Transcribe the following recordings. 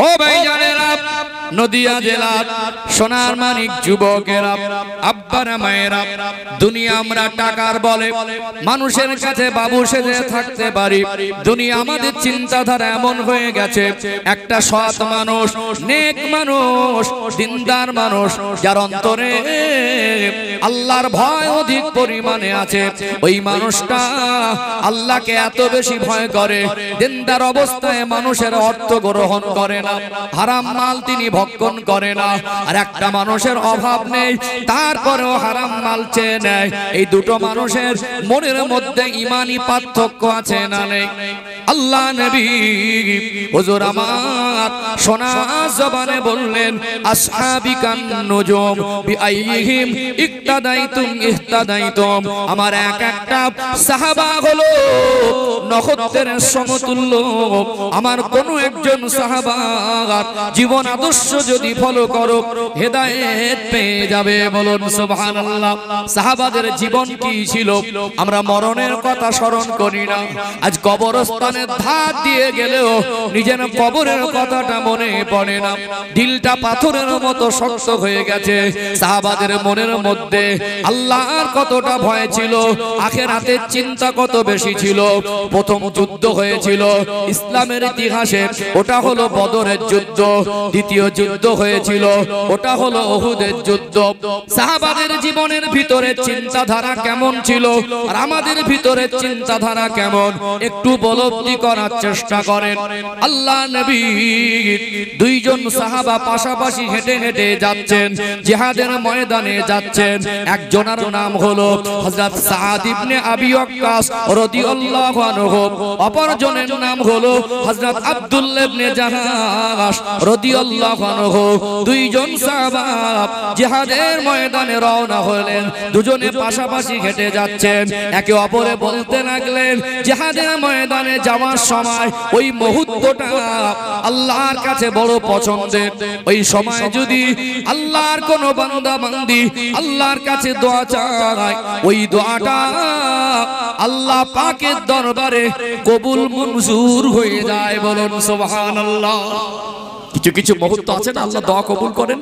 ও ভাইজানেরা, নদিয়া জেলার সোনার মানিক যুবকেরা, আব্বারা মায়েরা, দুনিয়া আমরা টাকার বলে মানুষের কাছে বাবু সেজে থাকতে পারি। দুনিয়া আমাদের চিন্তাধারা এমন হয়ে গেছে, একটা সৎ মানুষ, নেক মানুষ, দিনদার মানুষ, যার অন্তরে আল্লাহর ভয় অধিক পরিমাণে আছে, ওই মানুষটা আল্লাহকে এত বেশি ভয় করে, দিনদার অবস্থায় মানুষের অর্থ গ্রহণ করে না, হারাম মাল তিনি ভক্ষণ করে না। আর একটা মানুষের অভাব নেই, তারপরেও হারাম মাল চেয়ে নেয়। এই দুটো মানুষের মনের মধ্যে ঈমানি পার্থক্য আছে না নেই? আল্লাহ নবী হুজুর আমার সোনা জবানে বললেন, আসহাবিকান নুজুম বিআইহিম ইক্তাদাইতুম ইহতাদাইতুম। আমার এক একটা সাহাবা হলো নক্ষত্রের সমতুল্য। আমার কোন একজন সাহাবার জীবন আদর্শ যদি ফলো করো, হেদায়েত পেয়ে যাবে। বলুন সুবহানাল্লাহ। সাহাবাদের জীবন কি ছিল? আমরা মরণের কথা স্মরণ করি না। আজ কবরস্থানের ধার দিয়ে গেলেও নিজের কবরের কথাটা মনে পড়ে না। দিলটা পাথরের মতো শক্ত হয়ে গেছে। সাহাবাদের মনের মধ্যে আল্লাহর কতটা ভয় ছিল, আখিরাতের চিন্তা কত বেশি ছিল। প্রথম যুদ্ধ হয়েছিল ইসলামের ইতিহাসে, ওটা হলো বদরের যুদ্ধ। দ্বিতীয় যুদ্ধ হয়েছিল, ওটা হলো উহুদের যুদ্ধ। সাহাবাদের জীবনের ভিতরে চিন্তাধারা কেমন ছিল আর আমাদের ভিতরে চিন্তাধারা কেমন, একটু উপলব্ধি করার চেষ্টা করেন। আল্লাহ নবী দুইজন সাহাবা পাশাপাশি হেঁটে হেঁটে যাচ্ছেন, জিহাদের ময়দানে যাচ্ছেন। একজনের নাম হলো হযরত সাদ ইবনে আবি ওয়াক্কাস রাদিয়াল্লাহু আনহু, অপরজনের নাম হলো হযরত আব্দুল্লাহ ইবনে জাহাশ রাদিয়াল্লাহু আনহু। দুইজন সাহাবা জিহাদের ময়দানে রওনা হলেন, দুজনে পাশাপাশি হেঁটে যাচ্ছেন। একে অপরে বলতে লাগলেন, জিহাদের ময়দানে যাওয়ার সময় ওই মুহূর্তটা আল্লাহর কাছে বড় পছন্দের। ওই সময় যদি আল্লাহর কোন বান্দা বান্দি আল্লাহর কাছে দোয়া চায়, ওই দোয়াটা আল্লাহ পাকের দরবারে কবুল মঞ্জুর হয়ে যায়। বলুন সুবহানাল্লাহ। কিছু কিছু মুহূর্ত আছে না, আল্লাহ দোয়া কবুল করেন।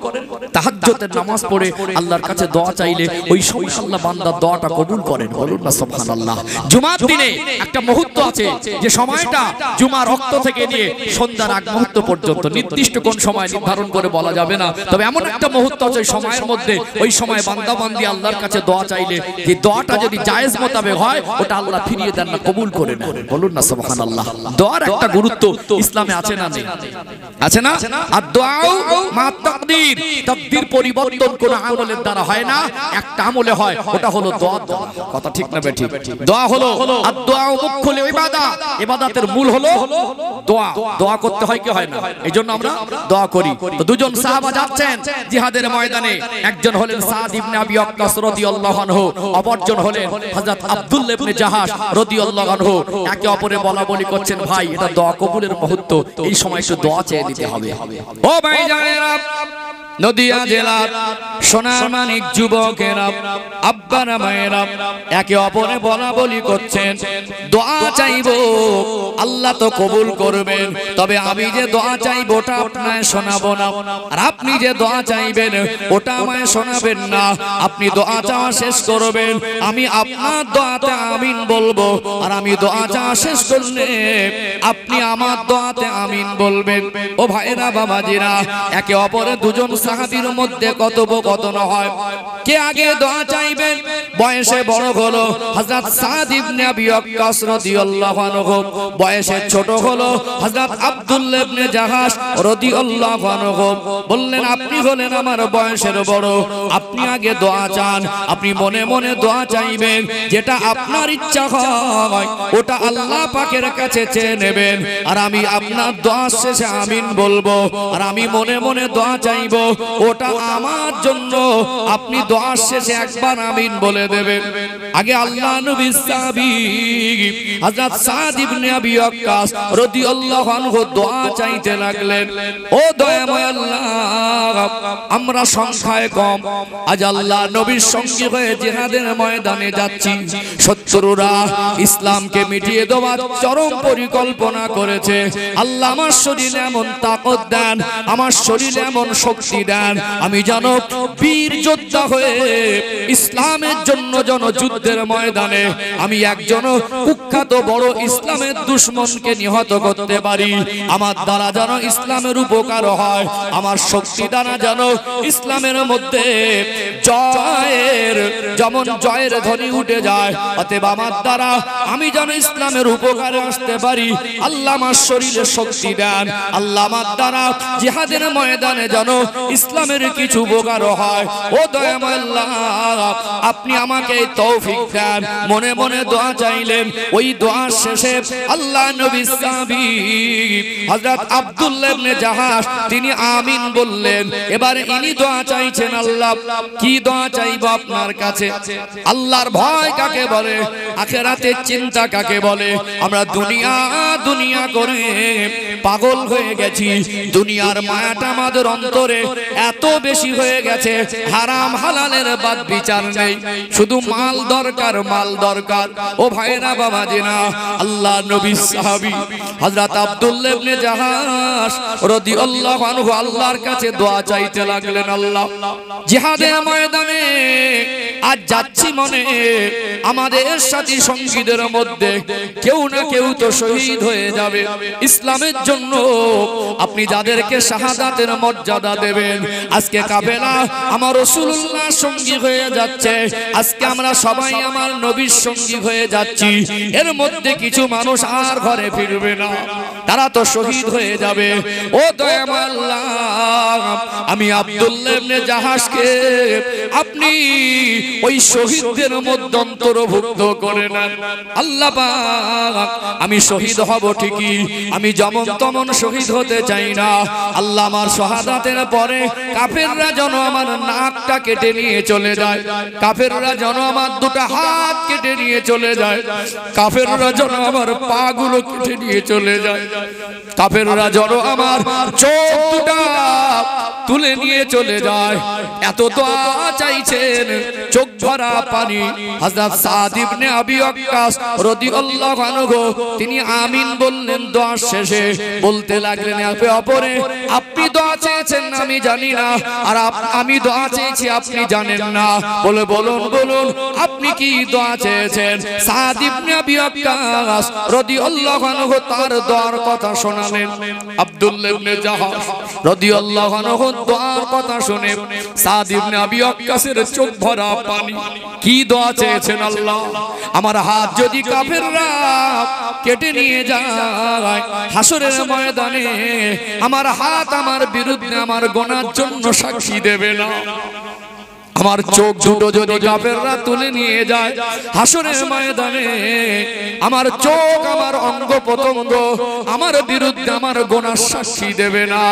তাহাজ্জুদের নামাজ পড়ে আল্লাহর কাছে দোয়া চাইলে ওই সময় আল্লাহ বান্দার দোয়াটা কবুল করেন। বলুন না সুবহানাল্লাহ। জুমার দিনে একটা মুহূর্ত আছে, যে সময়টা জুমার রক্ত থেকে নিয়ে সন্ধ্যার আগ মুহূর্ত পর্যন্ত, নির্দিষ্ট কোন সময় নির্ধারণ করে বলা যাবে না, তবে এমন একটা মুহূর্ত আছে ওই সময়ের মধ্যে, ওই সময় বান্দা বান্দি আল্লাহর কাছে দোয়া চাইলে যে দোয়াটা যদি জায়েজ মোতাবেক হয়, ওটা আল্লাহ ফিরিয়ে দেন না, কবুল করে নেন। বলুন না সুবহানাল্লাহ। দোয়ার একটা গুরুত্ব ইসলামে আছে না নেই? আছে না? আর দোয়াও মা তাকদীর, তাকদীর পরিবর্তন কোন আমলের দ্বারা হয় না, একটা আমলে হয়, ওটা হলো দোয়া। কথা ঠিক না বেঠিক? দোয়া হলো আর দোয়া মুখ্যল ইবাদত, ইবাদতের মূল হলো দোয়া। দোয়া করতে হয় কি হয় না? এইজন্য আমরা দোয়া করি। তো দুজন সাহাবা যাচ্ছেন জিহাদের ময়দানে, একজন হলেন সাদ ইবনে আবি ওয়াক্কাস রাদিয়াল্লাহু আনহু, অপরজন হলেন হযরত আব্দুল্লাহ ইবনে জাহাশ রাদিয়াল্লাহু আনহু। একে অপরে বলাবলি করছেন, ভাই এটা দোয়া কবুলের মুহূর্ত, এই সময় একটু দোয়া চেয়ে নিতে হবে। ও ভাইজানেরা, নদিয়া জেলার সোনার মানিক যুবকেরা, আব্বারা মায়েরা, একে অপরে বলা বলি করছেন, দোয়া চাইবো আল্লাহ তো কবুল করবেন, তবে আমি যে দোয়া চাইবো ওটা আপনায় শোনাবো না, আর আপনি যে দোয়া চাইবেন ওটা আমায় শোনাবেন না। আপনি দোয়া চাওয়া শেষ করবেন, আমি আপনার দোয়াতে আমিন বলবো, আর আমি দোয়া চাওয়া শেষ করলে আপনি আমার দোয়াতে আমিন বলবেন। ও ভাইরা বাবাজিরা, একে অপরে দুজন সাহাবীর মধ্যে কথোপকথন হয়, কে আগে দোয়া চাইবেন। বয়সে বড় হলো হযরত সাদ ইবনে আবি ওয়াক্কাস রাদিয়াল্লাহু আনহু, বয়সে ছোট হলো হযরত আব্দুল্লাহ ইবনে জাহাশ রাদিয়াল্লাহু আনহু। বললেন, আপনি হলেন আমার বয়সের বড়, আপনি আগে দোয়া চান, আপনি মনে মনে দোয়া চাইবেন, যেটা আপনার ইচ্ছা হয় ওটা আল্লাহ পাকের কাছে চেয়ে নেবেন, আর আমি আপনার দোয়া শেষে আমিন বলবো, আর আমি মনে মনে দোয়া চাইবো, ওটা আমার জন্য। আপনি দোয়ার শেষে একবার আমিন বলে দেবেন। আগে আল্লাহ নবীর সাহাবী হযরত সাদ ইবনে আবি ওয়াক্কাস রাদিয়াল্লাহু আনহু দোয়া চাইতে লাগলেন, ও দয়াময় আল্লাহ, আমরা সংখ্যায় কম, আজ আল্লাহ নবীর সঙ্গী হয়ে জিহাদের ময়দানে যাচ্ছি। শত্রুরা ইসলামকে মিটিয়ে দেওয়ার চরম পরিকল্পনা করেছে। আল্লাহ আমার শরীরে এমন তাকত দেন, আমার শরীরে এমন শক্তি দেন, আমি যেন বীর যোদ্ধা হয়ে ইসলামের জন্য যুদ্ধের ময়দানে আমি একজন কুখ্যাত বড় ইসলামের দুশমনকে নিহত করতে পারি। আমার দ্বারা যেন ইসলামের উপকার হয়, আমার শক্তি দ্বারা যেন ইসলামের মধ্যে যেমন জয়ের ধ্বনি উঠে যায়, অতএব আমার দ্বারা আমি যেন ইসলামের উপকারে আসতে পারি। আল্লাহ আমার শরীরে শক্তি দেন, আল্লাহ আমার দ্বারা জিহাদের ময়দানে যেন ইসলামের কিছু উপকার হয়। ও দয়াময় আল্লাহ, আপনি আমাকে তৌফিক দেন। মনে মনে দোয়া চাইলেন। ওই দোয়ার শেষে আল্লাহ নবীর সাহাবী হযরত আব্দুল্লাহ ইবনে জাহাশ তিনি আমিন বললেন। এবারে ইনি দোয়া চাইছেন, আল্লাহ কি দোয়া চাইবো আপনার কাছে? আল্লাহর ভয় কাকে বলে, আখিরাতের চিন্তা কাকে বলে? আমরা দুনিয়া দুনিয়া করে পাগল হয়ে গেছি। দুনিয়ার মায়াটা আমাদের অন্তরে এত বেশি হয়ে গেছে, হারাম হালালের বাদ বিচার নেই, শুধু মাল দরকার, মাল দরকার। ও ভাইরা বাবাজিনা, আল্লাহ নবীর সাহাবী হযরত আব্দুল্লাহ ইবনে জাহাশ রাদিয়াল্লাহু আনহু আল্লাহর কাছে দোয়া চাইতে লাগলেন, আল্লাহ জিহাদের ময়দানে আজ যাচ্ছি, মনে আমাদের সাথী সঙ্গীদের মধ্যে কেউ না কেউ তো শহীদ হয়ে যাবে ইসলামের জন্য। আপনি যাদেরকে শাহাদাতের মর্যাদা দেবেন, আজকে কাফেলা আমার রাসূলুল্লাহ সঙ্গী হয়ে যাচ্ছে, আজকে আমরা সবাই আমার নবীর সঙ্গী হয়ে যাচ্ছি। এর মধ্যে কিছু মানুষ আর ঘরে ফিরবে না, তারা তো শহীদ হয়ে যাবে। ও দয়াময় আল্লাহ, আমি আব্দুল্লাহ ইবনে জাহাশকে আপনি ওই শহীদদের মধ্যে অন্তর্ভুক্ত করে নেন। আল্লাহ পাক, আমি শহীদ হব ঠিকই, আমি যেমন তেমন শহীদ হতে চাই না। আল্লাহ আমার শাহাদাতের পরে কাফেররা যেন আমার নাকটা কেটে নিয়ে চলে যায়, কাফেররা যেন আমার দুটো হাত কেটে নিয়ে চলে যায়, কাফেররা যেন আমার পা গুলো কেটে নিয়ে চলে যায়, কাফেররা যেন আমার চোখ দুটো তুলে নিয়ে চলে যায়। এত দোয়া চাইছেন, চোখ ভরা পানি। হযরত সাদ ইবনে আবি ওয়াক্কাস রাদিয়াল্লাহু আনহু তিনি আমিন বললেন। দোয়া শেষে বলতে লাগলেন, আপনি অপরে আপনি দোয়া চেয়েছেন আমি জানি না, আর আমি দোয়া চেয়েছি আপনি জানেন না। বলে বলুন বলুন আপনি কি দোয়া চেয়েছেন? সাদ ইবনে আবি ওয়াক্কাস রাদিয়াল্লাহু আনহু তার দোয়ার কথা শোনালেন। আব্দুল্লাহ ইবনে জাহাশ রাদিয়াল্লাহু আনহু দোয়ার কথা শুনে সাদ ইবনে আবি ওয়াক্কাসের চোখ ভরা পানি। কি দোয়া চেয়েছেন? আল্লাহ আমার হাত যদি কাফেররা কেটে নিয়ে যায় হাসরের ময়দানে, আমার হাত আমার বিরুদ্ধে আমার গুনার জন্য সাক্ষী দেবে না। আমার চোখ দুটো যদি কাফেররা তুলে নিয়ে যায় হাসরের ময়দানে, আমার চোখ আমার অঙ্গ প্রত্যঙ্গ আমার বিরুদ্ধে আমার গুনাহ সাক্ষী দেবে না।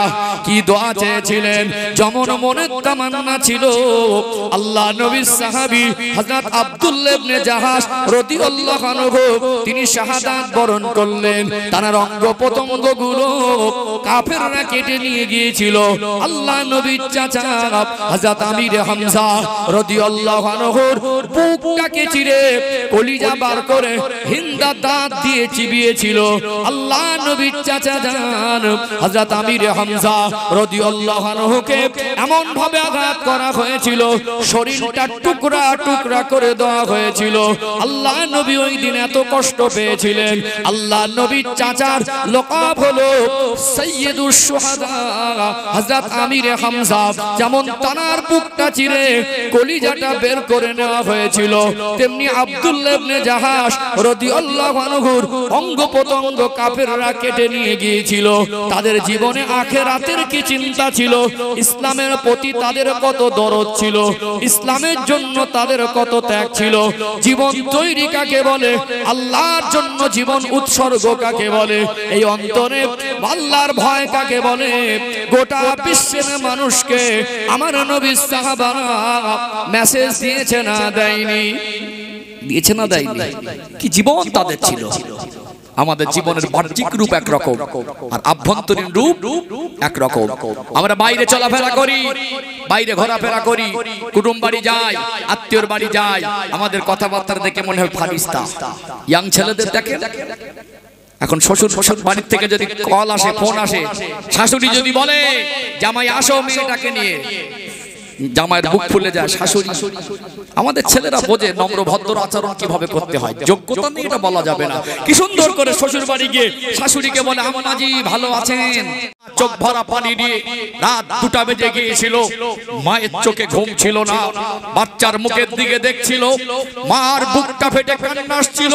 কি দোয়া চেয়েছিলেন? যেমন মনের তামান্না ছিল, আল্লাহ নবীর সাহাবী হযরত আব্দুল্লাহ ইবনে জাহাশ রাদিয়াল্লাহু আনহু তিনি শাহাদাত বরণ করলেন। তার অঙ্গ প্রত্যঙ্গ গুলো কাফেররা কেটে নিয়ে গিয়েছিল। আল্লাহ নবীর চাচা হযরত আমির হামজা রাদিয়াল্লাহু আনহুর বুকটাকে চিরে কলিজা বার করে হিন্দা দাঁত দিয়ে চিবিয়েছিল। আল্লাহ নবীর চাচা জান হযরত আমির হামজা রাদিয়াল্লাহু আনহুকে এমন ভাবে আঘাত করা হয়েছিল, শরীরটা টুকরা টুকরা করে দেওয়া হয়েছিল। আল্লাহ নবী ওই দিন এত কষ্ট পেয়েছিলেন। আল্লাহ নবীর চাচার লকাব হলো সাইয়্যিদুশ শুহাদা হযরত আমির হামজা। যেমন তানার বুকটা চিরে কলিজাটা বের করে নেওয়া হয়েছিল, তেমনি আব্দুল্লাহ ইবনে জাহাশ রাদিয়াল্লাহু আনহুর অঙ্গ প্রত্যঙ্গ কাফেররা কেটে নিয়ে গিয়েছিল। তাদের জীবনে আখিরাতের কি চিন্তা ছিল, ইসলামের প্রতি তাদের কত দরদ ছিল, ইসলামের জন্য তাদের কত ত্যাগ ছিল। জীবন তৈরি কাকে বলে, আল্লাহর জন্য জীবন উৎসর্গ কাকে বলে, এই অন্তরে আল্লাহর ভয় কাকে বলে, গোটা বিশ্বের মানুষকে আমার নবী সাহাবারা মেসেজ দিয়েছে না দেয়নি? দিয়েছে না দেয়নি? কি জীবন তাদের ছিল। আমাদের জীবনের বাহ্যিক রূপ একরকম আর আভ্যন্তরীণ রূপ একরকম। আমরা বাইরে চলাফেরা করি, বাইরে ঘোরাফেরা করি, কুটুম বাড়ি যাই, আত্মীয়র বাড়ি যাই, আমাদের কথাবার্তা দেখে মনে হয় ফারিস্তা। ইয়াং ছেলেদের দেখে, এখন শ্বশুর বাড়ির থেকে যদি কল আসে, ফোন আসে, শাশুড়ি যদি বলে জামাই আসো মেয়েটাকে নিয়ে, জামাইয়ের বুক ফুলে যায়। শাশুড়ি, আমাদের ছেলেরা বোঝে নম্র ভদ্র আচরণ কিভাবে করতে হয়, যোগ্যতা নেই এটা বলা যাবে না। কি সুন্দর করে শ্বশুর বাড়ি গিয়ে শাশুড়িকে বলে আম্মাজি ভালো আছেন, চোখ ভরা পানি দিয়ে। রাত 2টা বেজে গিয়েছিল, মায়ের চোখে ঘুম ছিল না, বাচ্চার মুখের দিকে দেখছিল, মার বুকটা ফেটে কান্না আসছিল,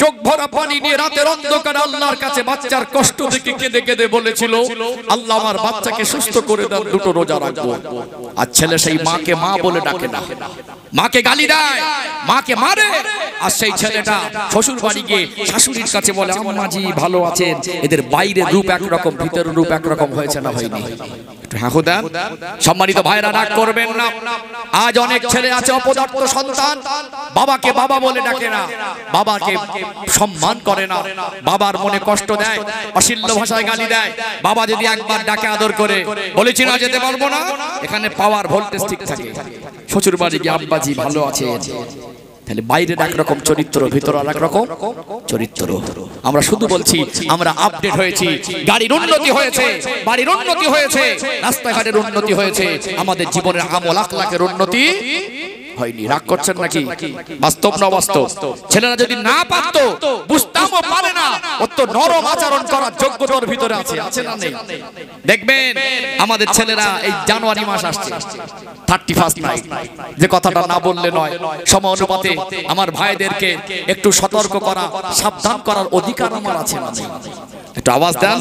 চোখ ভরা পানি নিয়ে রাতের অন্ধকারে আল্লাহর কাছে বাচ্চার কষ্ট দেখে কেঁদে কেঁদে বলেছিল, আল্লাহ আমার বাচ্চাকে সুস্থ করে দেন, 2টো রোজা রাখবো। আর ছেলে সেই মাকে মা বলে ডাকে না, মাকে গালি দেয়, মাকে মারে। আর সেই ছেলেটা শ্বশুর বাড়ি গিয়ে শাশুড়ির কাছে বলে আম্মাজি ভালো আছেন। এদের বাইরের রূপ একরকম, ভিতরের রূপ একরকম হয়েছে না হয়নি? সম্মানিত ভাইরা, রাগ করবেন না। আজ অনেক ছেলে আছে অপদার্থ সন্তান, বাবাকে বাবা বলে ডাকে না, বাবাকে সম্মান করে না, বাবার মনে কষ্ট দেয়, অশ্লীল ভাষায় গালি দেয়। বাবা যদি একবার ডাকে আদর করে, বলেছি না যেতে পারবো না, এখানে পাওয়ার ভোল্টেজ ঠিক থাকে। শ্বশুর বাড়ি গিয়ে আব্বাজি ভালো আছে, তাহলে বাইরের একরকম চরিত্র, ভিতরে আর একরকম চরিত্র। আমরা শুধু বলছি আমরা আপডেট হয়েছি, গাড়ির উন্নতি হয়েছে, বাড়ির উন্নতি হয়েছে, রাস্তাঘাটের উন্নতি হয়েছে, আমাদের জীবনের আমল আখলাকের উন্নতি হয়নি। রাগ করছেন নাকি? বাস্তব না বাস্তব? ছেলেরা যদি না পারতো, বুঝতামও পারে না, অত নরম আচরণ করার যোগ্যতার ভিতরে আছে, আছে না নেই? দেখবেন আমাদের ছেলেরা এই জানুয়ারি মাস আসছে, 31st নাইট, যে কথাটা না বললে নয়, সময় অনুপাতে আমার ভাইদেরকে একটু সতর্ক করা, সাবধান করার অধিকার আমার আছে না নেই? একটু আওয়াজ দেন।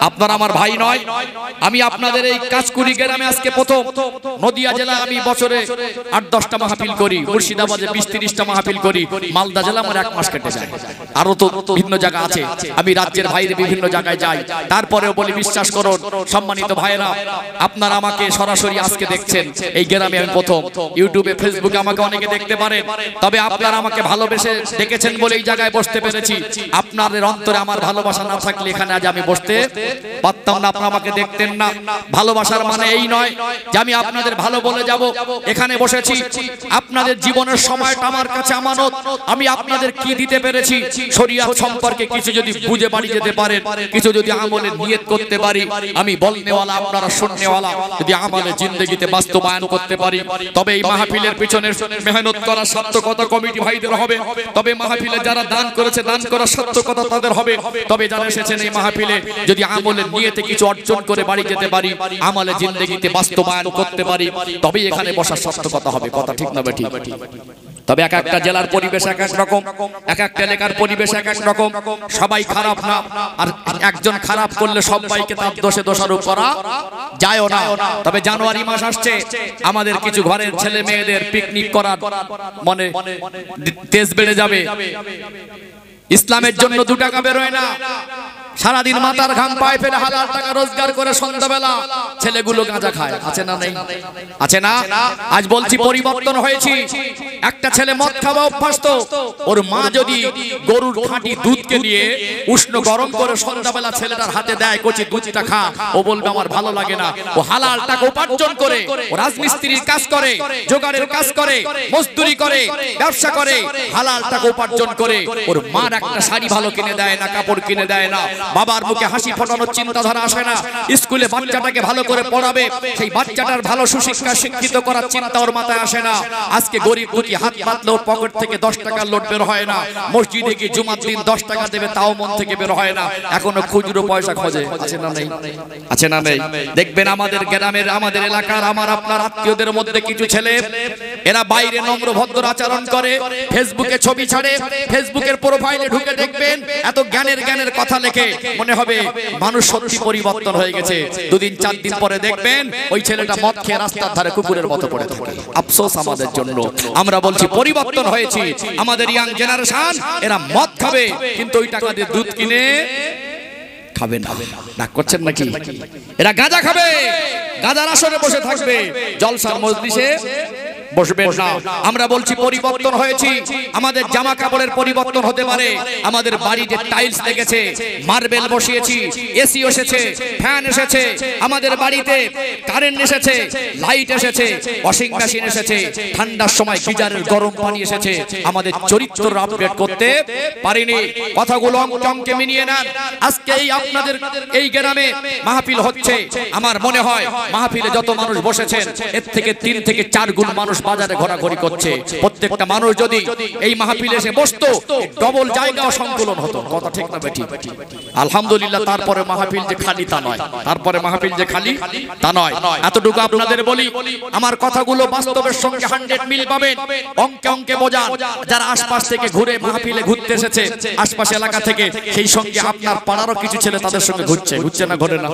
আপনারা আমার ভাই নয়, আমি আপনাদের এই কাজকুড়ি গ্রামে আজকে প্রথম। নদিয়া জেলা আমি বছরে 8-10টা মাহফিল করি, মুর্শিদাবাদে 20-30টা মাহফিল করি, মালদা জেলা আমার 1 মাস কেটে যায়, আরো তো বিভিন্ন জায়গা আছে, আমি রাজ্যের বাইরে বিভিন্ন জায়গায় যাই। তারপরেও বলি বিশ্বাস করুন সম্মানিত ভাইরা, আপনারা আমাকে সরাসরি আজকে দেখছেন, এই গ্রামে আমি প্রথম। ইউটিউবে ফেসবুকে আমাকে অনেকে দেখতে পারেন, তবে আপনারা আমাকে ভালোবেসে দেখেছেন বলে এই জায়গায় বসতে পেরেছি। আপনাদের অন্তরে আমার ভালোবাসা না থাকলে এখানে আজ আমি বসতে পারতাম না, আপনারা আমাকে দেখতেন না। ভালোবাসার মানে এই নয় যে আমি আপনাদের ভালো বলে যাব। এখানে বসেছি, আপনাদের জীবনের সময়টা আমার কাছে আমানত। আমি আপনাদের কি দিতে পেরেছি, শরীয়ত সম্পর্কে কিছু যদি বুঝে বাড়ি যেতে পারেন, কিছু যদি আমলে নিয়ত করতে পারি, আমি বলনেওয়ালা আপনারা শুননেওয়ালা, যদি আমলে জিন্দেগিতে বাস্তবায়ন করতে পারি, তবে এই মাহফিলের পিছনে মেহনত করার সার্থকতা কমিটি ভাইদের হবে, তবে মাহফিলে যারা দান করেছে দান করার সার্থকতা তাদের হবে, তবে যারা এসেছেন এই মাহফিলে যদি আমলের নিয়তে কিছু অর্জন করে বাড়ি যেতে পারি, আমলে জিন্দেগিতে বাস্তবায়ন করতে পারি, তবেই এখানে বসার সার্থকতা হবে। কথা ঠিক না বেঠিক? তবে এক একটা জেলার পরিবেশ এক এক রকম, এক একটা এলাকার পরিবেশ এক এক রকম, সবাই খারাপ না। আর একজন খারাপ করলে সবাইকে তার দোষে দোষারোপ করা যায়ও না। তবে জানুয়ারি মাস আসছে, আমাদের কিছু ঘরের ছেলে মেয়েদের পিকনিক করার মনে তেজ বেড়ে যাবে। ইসলামের জন্য 2 টাকা বেরোয় না, সারাদিন মাথার ঘাম পায়ে ফেলে হালাল টাকা রোজগার করে সন্ধ্যাবেলা ছেলেগুলো গাঁজা খায়, আছে না নেই? আছে না? আজ বলছি পরিবর্তন হয়েছি। একটা ছেলে মদ খাওয়া অভ্যাস, তো ওর মা যদি গরুর খাঁটি দুধকে নিয়ে উষ্ণ গরম করে সন্ধ্যাবেলা ছেলেটার হাতে দেয়, কচি দুধটা খা, ও বলবে আমার ভালো লাগে না। ও হালাল টাকা উপার্জন করে, ও রাজমিস্ত্রির কাজ করে, জোগাড়ের কাজ করে, মজদুরি করে, ব্যবসা করে, হালাল টাকা উপার্জন করে, ওর মার একটা শাড়ি ভালো কিনে দেয় না, কাপড় কিনে দেয় না, বাবার মুখে হাসি ফোটানোর চিন্তাধারা আসে না, স্কুলে বাচ্চাটাকে ভালো করে পড়াবে, সেই বাচ্চাটার ভালো সুশিক্ষা শিক্ষিত করার চিন্তা ওর মাথায় আসে না। আজকে গরিব দুঃখী হাত পাতলে ওর পকেট থেকে 10 টাকার নোট বের হয় না, মসজিদে গিয়ে জুমার দিন 10 টাকা দেবে তাও মন থেকে বের হয় না, এখনো খুচরো পয়সা খোঁজে। আছে না নেই? আছে না নেই? দেখবেন আমাদের গ্রামের, আমাদের এলাকার, আমার আপনার আত্মীয়দের মধ্যে কিছু ছেলে এরা বাইরে নম্র ভদ্র আচরণ করে, ফেসবুকে ছবি ছাড়ে, ফেসবুকের প্রোফাইলে ঢুকে দেখবেন এত জ্ঞানের কথা লেখে, মনে হবে মানুষ সত্যি পরিবর্তন হয়ে গেছে। 2 দিন 4 দিন পরে দেখবেন ওই ছেলেটা মদ খেয়ে রাস্তার ধারে কুকুরের মতো পড়ে থাকে। আফসোস আমাদের জন্য। আমরা বলছি পরিবর্তন হয়েছে, আমাদের ইয়াং জেনারেশন এরা মদ খাবে কিন্তু ওই টাকা দিয়ে দুধ কিনে খাবে না। রাগ করছেন নাকি? এরা গাঁজা খাবে, গাঁজার আসরে বসে থাকবে, জলসার মজলিসে বসবেন না। আমরা বলছি পরিবর্তন হয়েছে, আমাদের জামা কাপড়ের পরিবর্তন হতে পারে, আমাদের বাড়িতে টাইলস লেগেছে, মার্বেল বসিয়েছি, এসি এসেছে, ফ্যান এসেছে, আমাদের বাড়িতে কারেন্ট এসেছে, লাইট এসেছে, ওয়াশিং মেশিন এসেছে, ঠান্ডার সময় গিজারের গরম পানি এসেছে, আমাদের চরিত্র আপডেট করতে পারিনি। কথাগুলো অঙ্কে মিলিয়ে নেন। আজকে এই আপনাদের এই গ্রামে মাহফিল হচ্ছে, আমার মনে হয় মাহফিলে যত মানুষ বসেছেন এর থেকে 3 থেকে 4 গুণ মানুষ বাজারে ঘোরাঘুরি করছে। প্রত্যেকটা মানুষ যদি এই মাহফিলে এসে বসতো ডবল জায়গা সংকুলন হতো। কথা ঠিক না বেঠিক? আলহামদুলিল্লাহ। তারপরে মাহফিল যে খালি তা নয়, তারপরে মাহফিল যে খালি তা নয়। এতটুকু আপনাদের বলি, আমার কথাগুলো বাস্তবের সঙ্গে 100 মিল পাবেন। অঙ্কে বোঝান। যারা আশপাশ থেকে ঘুরে মাহফিলে ঘুরতে এসেছে, আশপাশ এলাকা থেকে, সেই সঙ্গে আপনার পাড়ারও কিছু ছেলে তাদের সঙ্গে ঘুরছে না ঘুরে না?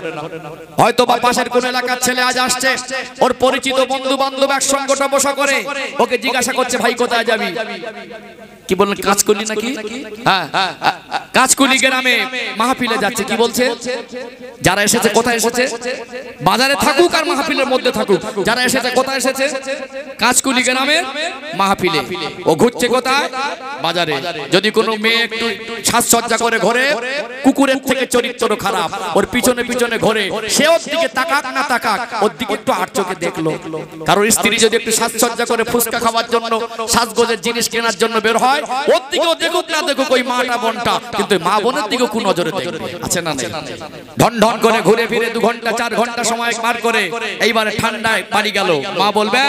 হয়তো বা পাশের কোন এলাকার ছেলে আজ আসছে, ওর পরিচিত বন্ধু বান্ধব একসঙ্গটা বসা করে ওকে জিজ্ঞাসা করছে, ভাই কোথায় যাবি? কি বললেন? কাজকুলি নাকি? হ্যাঁ, কাজকুলি গ্রামে মাহফিলে যাচ্ছে। কি বলছে? যারা এসেছে কোথায় এসেছে? বাজারে থাকুক আর মাহফিলের মধ্যে থাকুক, যারা এসেছে কোথায় এসেছে? কাজকুলি গ্রামের মাহফিলে। ও ঘুরছে কোথায়? বাজারে। যদি কোনো মেয়ে একটু সাজসজ্জা করে ঘরে, কুকুরের থেকে চরিত্র খারাপ, ওর পিছনে পিছনে ঘরে, সে ওর দিকে তাকাক না তাকাক, ওর দিকে একটু আর চোখে দেখলো। কারণ স্ত্রী যদি একটু সাজসজ্জা করে ফুচকা খাওয়ার জন্য, সাজগোজের জিনিস কেনার জন্য বের হয়, ওর দিকেও দেখুক না দেখুক ওই মাটা বোনটা, কিন্তু মা বোনের দিকেও কোন নজরে দেখবে? আছে না নেই? ঢন ঢন করে ঘুরে ফিরে 2 ঘন্টা 4 ঘন্টা সময় পার করে এইবারে ঠান্ডায় বাড়ি গেল। মা বলবে,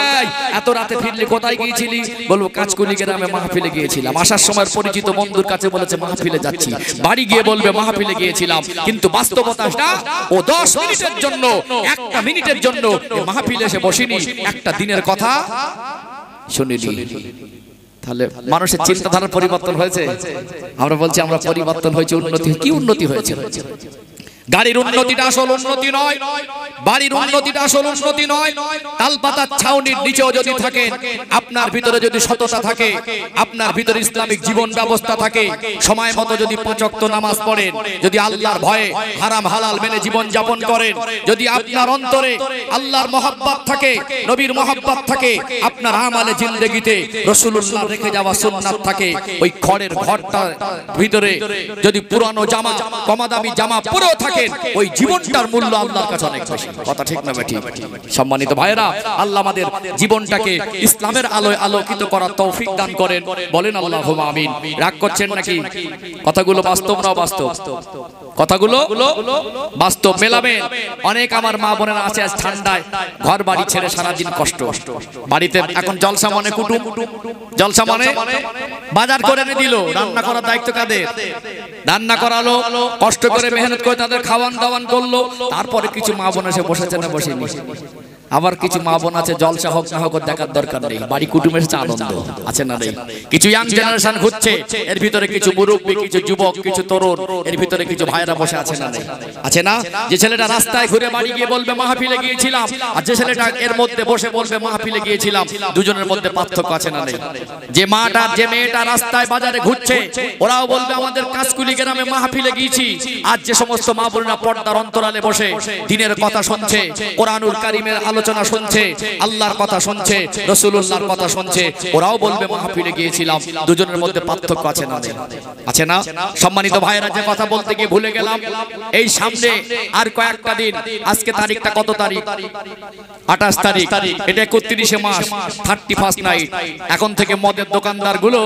এত রাতে ফিরলি কোথায় গিয়েছিলি? বলবো কাজকুলি গ্রামে মাহফিলে গিয়েছিলাম। আসার সময় পরিচিত বন্ধুর কাছে বলেছে মাহফিলে যাচ্ছি। বাড়ি গিয়ে বলবে মাহফিলে গিয়েছিলাম, কিন্তু বাস্তবতাটা ও 10 মিনিটের জন্য, 1 মিনিটের জন্য মাহফিলে এসে বসিনি, একটা দিনের কথা শুনিনি। তাহলে মানুষের চিন্তাধারার পরিবর্তন হয়েছে। আমরা বলছি আমরা পরিবর্তন হয়েছে, উন্নতি। কি উন্নতি হয়েছে? গাড়ির উন্নতিটা আসল উন্নতি নয়, বাড়ির উন্নতিটা আসল উন্নতি নয়। তালপাতার ছাউনির নিচেও যদি থাকে, আপনার ভিতরে যদি সততা থাকে, আপনার ভিতরে ইসলামিক জীবন ব্যবস্থা থাকে, সময় মতো যদি 5 ওয়াক্ত নামাজ পড়েন, যদি আল্লাহর ভয়ে হারাম হালাল মেনে জীবন যাপন করেন, যদি আপনার অন্তরে আল্লাহর মহব্বত থাকে, নবীর মহব্বত থাকে, আপনার আমালে জিন্দেগিতে রাসূলুল্লাহ রেখে যাওয়া সুন্নাত থাকে, ওই খড়ের ঘরটার ভিতরে যদি পুরানো জামা, কমাদামি জামা পুরো থাকে, ওই জীবনটার মূল্য আল্লাহর কাছে অনেক বেশি। কথা ঠিক না বেঠিক? সম্মানিত ভাইরা, আল্লাহ আমাদের জীবনটাকে ইসলামের আলোয় আলোকিত করার তৌফিক দান করেন। বলেন আল্লাহুম্মা আমিন। রাগ করছেন নাকি? কথাগুলো বাস্তব না বাস্তব? কথাগুলো বাস্তব মেলাবেন। অনেক আমার মা বোনেরা আছে আজ ঠান্ডায় ঘর বাড়ি ছেড়ে সারাদিন কষ্ট, বাড়িতে এখন জলসা মনে কুটুম, জলসা মনে বাজার করে এনে দিল, রান্না করার দায়িত্ব কাদের? রান্না করালো, কষ্ট করে মেহনত করে তাদের খাওয়ান দাওয়ান করলো, তারপরে কিছু মা বোন এসে বসেছে না বসেনি? আবার কিছু মা বোন আছে জলসা হোক না হোক দেখার দরকার নেই, বাড়ি কুটুমের এসেছে আনন্দ। আছে না নেই? কিছু ইয়াং জেনারেশন ঘুরছে, এর ভিতরে কিছু মুরব্বী, কিছু যুবক, কিছু তরুণ, এর ভিতরে কিছু ভাইরা বসে আছে না নেই? আছে না? যে ছেলেটা রাস্তায় ঘুরে বাড়ি গিয়ে বলবে মাহফিলে গিয়েছিলাম, আর যে ছেলেটা এর মধ্যে বসে বলবে মাহফিলে গিয়েছিলাম, দুজনের মধ্যে পার্থক্য আছে না নেই? যে মাটা, যে মেয়েটা রাস্তায় বাজারে ঘুরছে, ওরাও বলবে আমাদের কাজকুলি গ্রামে মাহফিলে গিয়েছি। আর যে সমস্ত মা বোনেরা পর্দার অন্তরালে বসে দিনের কথা শুনছে, কোরআনুল কারীমের আলোচনা শুনছে, আল্লাহর কথা শুনছে, রাসূলুল্লাহর কথা শুনছে, ওরাও বলবে মাহফিলে গিয়েছিলাম। দুজনের মধ্যে পার্থক্য আছে না? আছে না? সম্মানিত ভাইরা, যে কথা বলতে গিয়ে ভুলে গেলাম, এই সামনে আর কয়েকটা দিন, আজকে তারিখটা কত তারিখ? 28 তারিখ। এটা 31 মাস, 31st নাইট। এখন থেকে মদের দোকানদারগুলো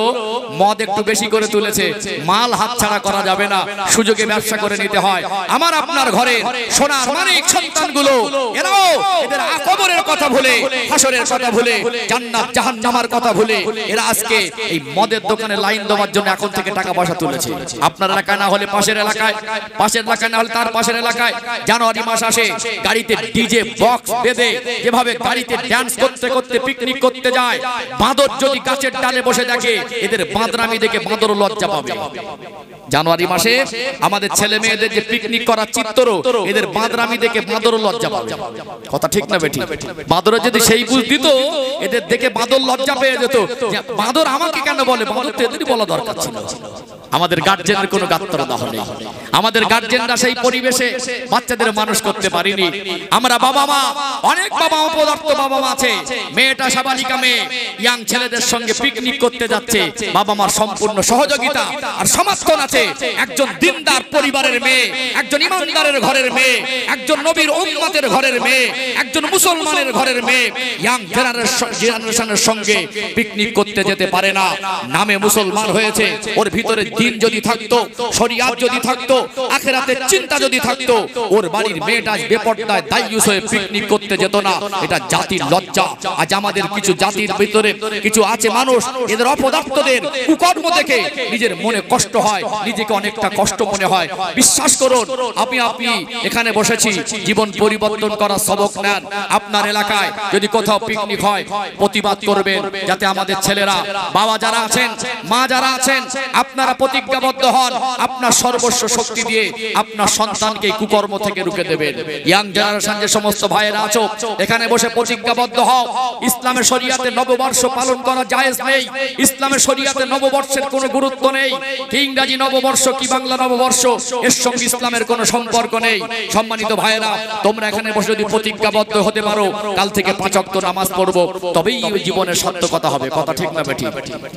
মদ একটু বেশি করে তুলেছে, মাল হাতছাড়া করা যাবে না, সুযোগে ব্যবসা করে নিতে হয়। আমার আপনার ঘরে সোনার মানিক সন্তানগুলো, এরাও এদের কবরের কথা ভুলে, হাসরের কথা ভুলে, জান্নাত জাহান্নামের কথা ভুলে এরা আজকে এই মদের দোকানে লাইন দেওয়ার জন্য এখন থেকে টাকা পয়সা তুলেছে। আপনার এলাকায় না হলে পাশের এলাকায়, পাশের এলাকায় না হলে তার পাশের এলাকায় জানুয়ারি মাস আসে, গাড়িতে ডিজে বক্স বেঁধে যেভাবে গাড়িতে ড্যান্স করতে করতে পিকনিক করতে যায়, বাঁদর যদি গাছের ডালে বসে দেখে, এদের বাঁদরামি দেখে বাঁদরও লজ্জা পাবে। জানুয়ারি মাসে আমাদের ছেলে মেয়েদের যে পিকনিক করার চিত্র, এদের বাঁদরামি দেখে বাঁদরও লজ্জা পাবে। কথা ঠিক না বেঠিক? বাঁদর যদি সেই বুঝ দিত, এদের দেখে বাঁদর লজ্জা পেয়ে যেত। বাঁদর আমাকে কেন বলে? বাঁদর তো এদেরই বলা দরকার ছিল। আমাদের গার্জেনের কোনো গাত্রদাহ নেই। আমাদের গার্জেনরা সেই পরিবেশে বাচ্চাদের মানুষ করতে পারিনি। আমরা বাবা মা, অনেক বাবা মা, পদার্থ বাবা মা আছে, মেয়েটা সাবালিকা মেয়ে ইয়াং ছেলেদের সঙ্গে পিকনিক করতে যাচ্ছে, বাবা মার সম্পূর্ণ সহযোগিতা আর সমর্থন আছে। একজন দিনদার পরিবারের মেয়ে, একজন ইমানদারের ঘরের মেয়ে, একজন নবীর উম্মতের ঘরের মেয়ে, একজন মুসলমানের ঘরের মেয়ে ইয়াং জেনারেশনের সঙ্গে পিকনিক করতে যেতে পারে না। নামে মুসলমান হয়েছে, ওর ভিতরে দিন যদি থাকতো, শরিয়াত যদি থাকতো, আখিরাতের চিন্তা যদি থাকতো, ওর বাড়ির মেয়েটা বেপরদায় দায়ুস হয়ে পিকনিক করতে যেত না। এটা জাতির লজ্জা। আজ আমাদের কিছু জাতির ভিতরে কিছু আছে মানুষ, এদের অপদার্থদের কুকর্ম দেখে নিজের মনে কষ্ট হয়, নিজেকে অনেকটা কষ্ট মনে হয়। বিশ্বাস করুন, আপনি এখানে বসেছি, জীবন পরিবর্তন করার সবক নেন। আপনার এলাকায় যদি কোথাও পিকনিক হয়, প্রতিবাদ করবেন, যাতে আমাদের ছেলেরা, বাবা যারা আছেন, মা যারা আছেন, আপনারা প্রতিজ্ঞাবদ্ধ হন, আপনার সর্বস্ব শক্তি দিয়ে আপনার সন্তানকে কুকর্ম থেকে রুখে দেবেন। ইয়াং জেনারেশন যে সমস্ত ভাইয়েরা আছো, এখানে বসে প্রতিজ্ঞাবদ্ধ হও। ইসলামের শরিয়াতে নববর্ষ পালন করা জায়েজ নেই। ইসলামের শরিয়াতে নববর্ষের কোনো গুরুত্ব নেই। কি ইংরেজি নববর্ষ, কি বাংলা নববর্ষ, এর সঙ্গে ইসলামের কোনো সম্পর্ক নেই। সম্মানিত ভাইয়েরা, তোমরা এখানে বসে যদি প্রতিজ্ঞাবদ্ধ হতে পারো, কাল থেকে 5 ওয়াক্ত নামাজ পড়বো, তবেই জীবনের সার্থকতা হবে। কথা ঠিক না বেঠিক?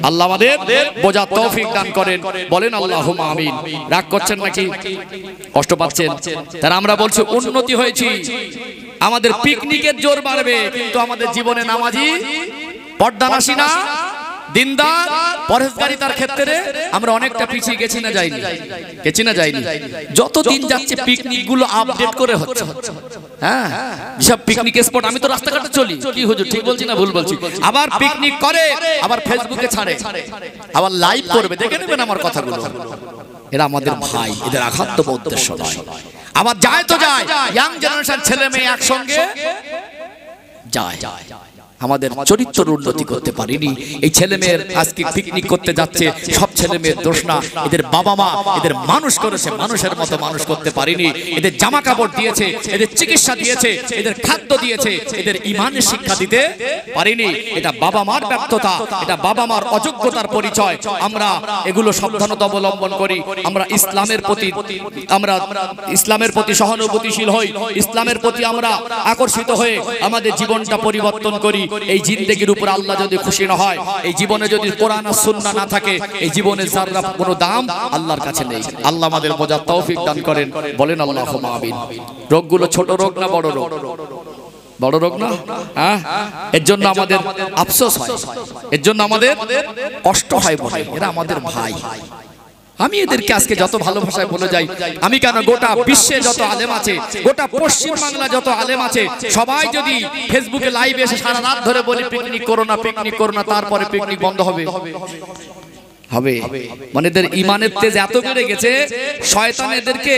আল্লাহ আমাদের বোঝার তৌফিক দান করেন। বলেন আল্লাহুম্মা আমিন। রাগ করছেন নাকি? কষ্ট পাচ্ছেন? তারা আমরা বলছি উন্নতি হয়েছি, আমাদের পিকনিকের জোর বাড়বে, কিন্তু আমাদের জীবনে নামাজি, পর্দানাসী না, দিনদার, পরহেজগারিতার ক্ষেত্রে আমরা অনেকটা পিছিয়ে গেছি না যাইনি? গেছি না যাইনি? যত দিন যাচ্ছে পিকনিক গুলো আপডেট করে হচ্ছে। হ্যাঁ, সব পিকনিক স্পট, আমি তো রাস্তাঘাটে চলি, কি হুজুর ঠিক বলছি না ভুল বলছি? আবার পিকনিক করে, আবার ফেসবুকে ছাড়ে, আবার লাইভ করবে, দেখে নেবেন আমার কথাগুলো। এরা আমাদের ভাই, এদের আঘাত তো উদ্দেশ্য নয়। আবার যায় তো যায়, ইয়াং জেনারেশন ছেলে মেয়ে একসঙ্গে যায়। আমাদের চরিত্র উন্নতি করতে পারিনি। এই ছেলে মেয়ের আজকে পিকনিক করতে যাচ্ছে, সব ছেলে মেয়ের দোষ না, এদের বাবা মা এদের মানুষ করেছে, মানুষের মতো মানুষ করতে পারিনি। এদের জামা কাপড় দিয়েছে, এদের চিকিৎসা দিয়েছে, এদের খাদ্য দিয়েছে, এদের ইমানের শিক্ষা দিতে পারিনি। এটা বাবা মার ব্যর্থতা, এটা বাবা মার অযোগ্যতার পরিচয়। আমরা এগুলো সাবধানতা অবলম্বন করি। আমরা ইসলামের প্রতি সহানুভূতিশীল হই, ইসলামের প্রতি আমরা আকর্ষিত হয়ে আমাদের জীবনটা পরিবর্তন করি। এই জিন্দেগির উপর আল্লাহ যদি খুশি না হয়, এই জীবনে যদি কোরআন আর সুন্নাহ না থাকে, এই জীবনে যারা কোনো দাম আল্লাহর কাছে নেই। আল্লাহ আমাদের বোঝার তৌফিক দান করেন। বলেন আল্লাহুম্মা আমিন। রোগগুলো ছোট রোগ না বড় রোগ? বড় রোগ না? হ্যাঁ, এর জন্য আমাদের আফসোস হয়, এর জন্য আমাদের কষ্ট হয়। বলে এরা আমাদের ভাই। আমি এদেরকে আজকে যত ভালোবাসায় বলে যাই, আমি কেন, গোটা বিশ্বে যত আলেম আছে, গোটা পশ্চিম বাংলা যত আলেম আছে, সবাই যদি ফেসবুকে লাইভ এসে সারা রাত ধরে বলি পিকনিক করো না, পিকনিক করো না, তারপরে পিকনিক বন্ধ হবে? হবে? মানে এদের ইমানের তেজ এত বেড়ে গেছে, শয়তান এদেরকে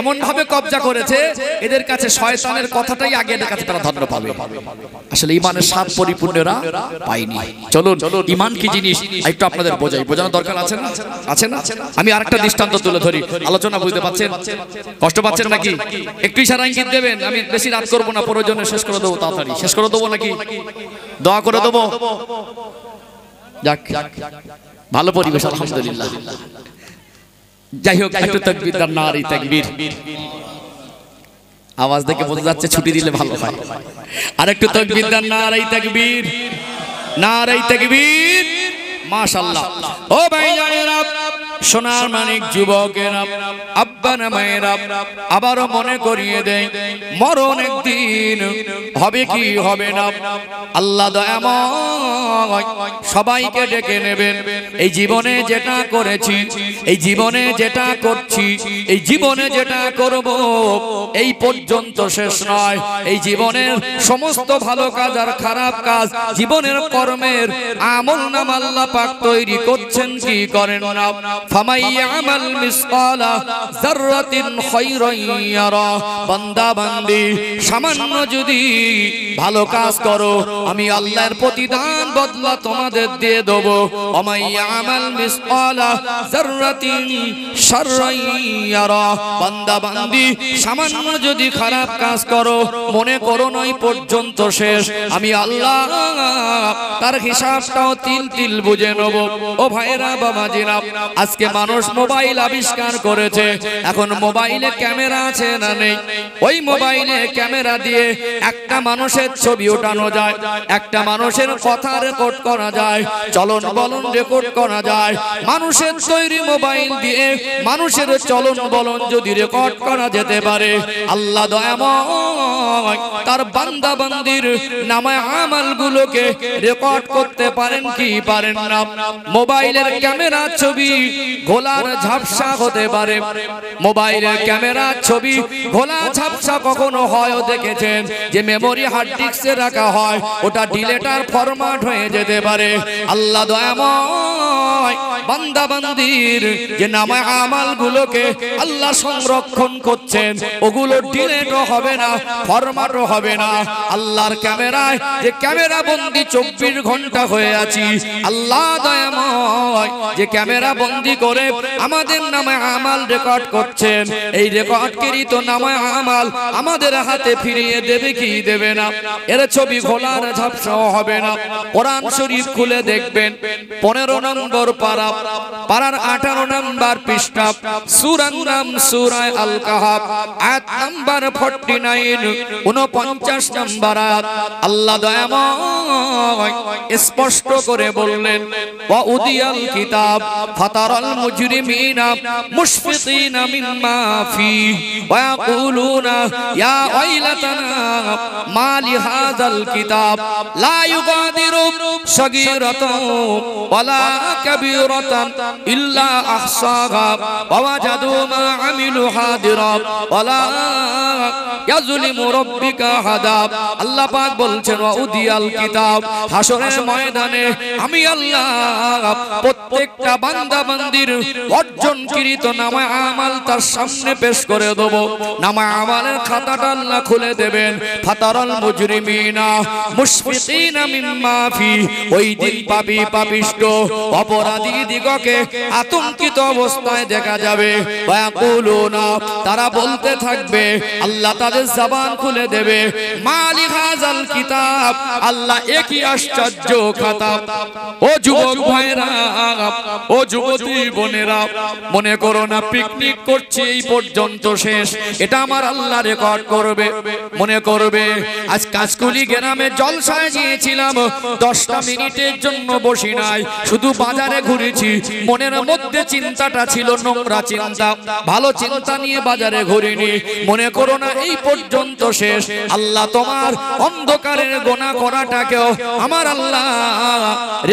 এমন ভাবে কবজা করেছে, এদের কাছে শয়তানের কথাটাই আগে এদের কাছে তারা ধন্য পাবে। আসলে ইমানের স্বাদ পরিপূর্ণরা পাইনি। চলুন, ইমান কি জিনিস একটু আপনাদের বোঝানোর দরকার আছে না? আছে না? আমি আরেকটা দৃষ্টান্ত তুলে ধরি, আলোচনা বুঝতে পারছেন? কষ্ট পাচ্ছেন নাকি? একটু ইশারা ইঙ্গিত দেবেন, আমি বেশি রাত করবো না, প্রয়োজনে শেষ করে দেবো, তাড়াতাড়ি শেষ করে দেবো নাকি? দোয়া করে দেবো? যাক, ভালো পরিবেশ আলহামদুলিল্লাহ। যাই হোক, একটু তাকবীর, নারী তাকবীর। আওয়াজ দেখে বোঝা যাচ্ছে ছুটি দিলে ভালো হয়। আর একটু তাকবীর দেন, নারাই তাকবীর, নারাই তাকবীর, মাশাআল্লাহ। ও ভাইজানেরা, সোনার মানিক যুবকেরা, আব্বারা মায়েরা, আবারও মনে করিয়ে দেয় মরণ একদিন হবে কি হবে না। আল্লাহ দয়াময় সবাইকে ডেকে নেবেন। এই জীবনে যেটা করেছি, এই জীবনে যেটা করছি, এই জীবনে যেটা করব, এই পর্যন্ত শেষ নয়। এই জীবনের সমস্ত ভালো কাজ আর খারাপ কাজ, জীবনের কর্মের আমলনামা আল্লাহ পাক তৈরি করছেন কি করেন না। ফামাইয়ামাল মিসকালা যাররাতিন খায়রান ইয়ারা, বান্দা বান্দি সামান্য যদি ভালো কাজ করো, আমি আল্লাহর প্রতিদান বদলা তোমাদের দিয়ে দেব। ওমাইয়ামাল মিসকালা যাররাতিন শাররান ইয়ারা, বান্দা বান্দি সামান্য যদি খারাপ কাজ করো, মনে করো নয় পর্যন্ত শেষ, আমি আল্লাহ তার হিসাবটাও তিল তিল বুঝে নেব। ও ভাইরা বাবাজিরা, আজকে মানুষ মোবাইল আবিষ্কার করেছে। এখন মোবাইলে ক্যামেরা আছে না নেই? ওই মোবাইলে ক্যামেরা দিয়ে একটা মানুষের ছবি ওঠানো যায়, একটা মানুষের কথা রেকর্ড করা যায়, চলন বলন রেকর্ড করা যায়। মানুষের তৈরি মোবাইল দিয়ে মানুষের চলন বলন যদি রেকর্ড করা যেতে পারে, আল্লাহ দয়াময় তার বান্দা বান্দির নামায় আমালগুলোকে রেকর্ড করতে পারেন কি পারেন না? মোবাইলের ক্যামেরা ছবি ঘোলার ঝাপসা হতে পারে। মোবাইলের ক্যামেরা ছবি ঘোলা ঝাপসা কখনো হয়ও দেখেছেন? যে মেমোরি হার্ড ডিস্কে রাখা হয়, ওটা ডিলেটার ফরম্যাট হয়ে যেতে পারে। আল্লাহ দয়াময় বান্দা বান্দির যে নামায় আমালগুলোকে আল্লাহ সংরক্ষণ করছেন, ওগুলো ডিলেটও হবে না, ফরম্যাটও হবে না। আল্লাহর ক্যামেরায় যে ক্যামেরা বন্দি 24 ঘন্টা হয়ে আছি, আল্লাহ দয়াময় যে ক্যামেরা বন্দি করে আমাদের নামে আমাল রেকর্ড করছেন, এই রেকর্ডকৃত নামে আমাল আমাদের হাতে ফিরিয়ে দেবে কি দেবে না? এর ছবি ঘোলার ঝাপসাও হবে না। কোরআন শরীফ খুলে দেখবেন 15 নম্বর পারা, পারার 18 নম্বর পৃষ্ঠা, সূরার নাম সূরা আল কাহাফ, আয়াত নাম্বার 49, 49 নম্বর আয়াত। আল্লাহ দয়াময় স্পষ্ট করে বললেন, ওয়া উদিয়াল কিতাব ফাতারাল মুজরিমিনা মুশফিকিনা মিম্মা ফিহি ওয়া ইয়াকুলুনা ইয়া ওয়াইলাতানা মা লিহাযাল কিতাব লা ইউগাদিরু সাগীরাতান ওয়ালা কাবীরাতান ইল্লা আহসাহা ওয়া ওয়াজাদু মা আমিলু হাদিরা ওয়ালা ইয়াজলিমু রাব্বিকা আহাদা। আল্লাহ পাক বলছেন, ওয়া উদিয়াল কিতাব, হাসরের ময়দানে আমি আল্লাহ প্রত্যেকটা বান্দা বান্দির অর্জনকৃত নামায় আমাল তার সামনে পেশ করে দেব। নামায় আমালের খাতাটা আল্লাহ খুলে দেবেন। ফাতারাল মুজরিমিনা মুশফিকিনা মিম্মা ফি, ওই দিন পাপী পাপিষ্ট অপরাধী দিগকে আতঙ্কিত অবস্থায় দেখা যাবে। ওয়া ইয়াকুলুনা, তারা বলতে থাকবে, আল্লাহ তাদের জবান খুলে দেবে, মালি হাযাল কিতাব, আল্লাহ একই আশ্চর্য খাতা। ও যুবক ভাইরা, ও যুবতী বোনেরা, মনে করো না পিকনিক করছি এই পর্যন্ত শেষ, এটা আমার আল্লাহ রেকর্ড করবে। মনে করবে আজ কাশকুলি গ্রামে জলসায় গিয়েছিলাম, 10টা মিনিটের জন্য বসি নাই, শুধু বাজারে ঘুরেছি। মনের মধ্যে চিন্তাটা ছিল নোংরা চিন্তা, ভালো চিন্তা নিয়ে বাজারে ঘুরিনি। মনে করো না এই পর্যন্ত শেষ। আল্লাহ তোমার অন্ধকারের গোনা করাটাকেও আমার আল্লাহ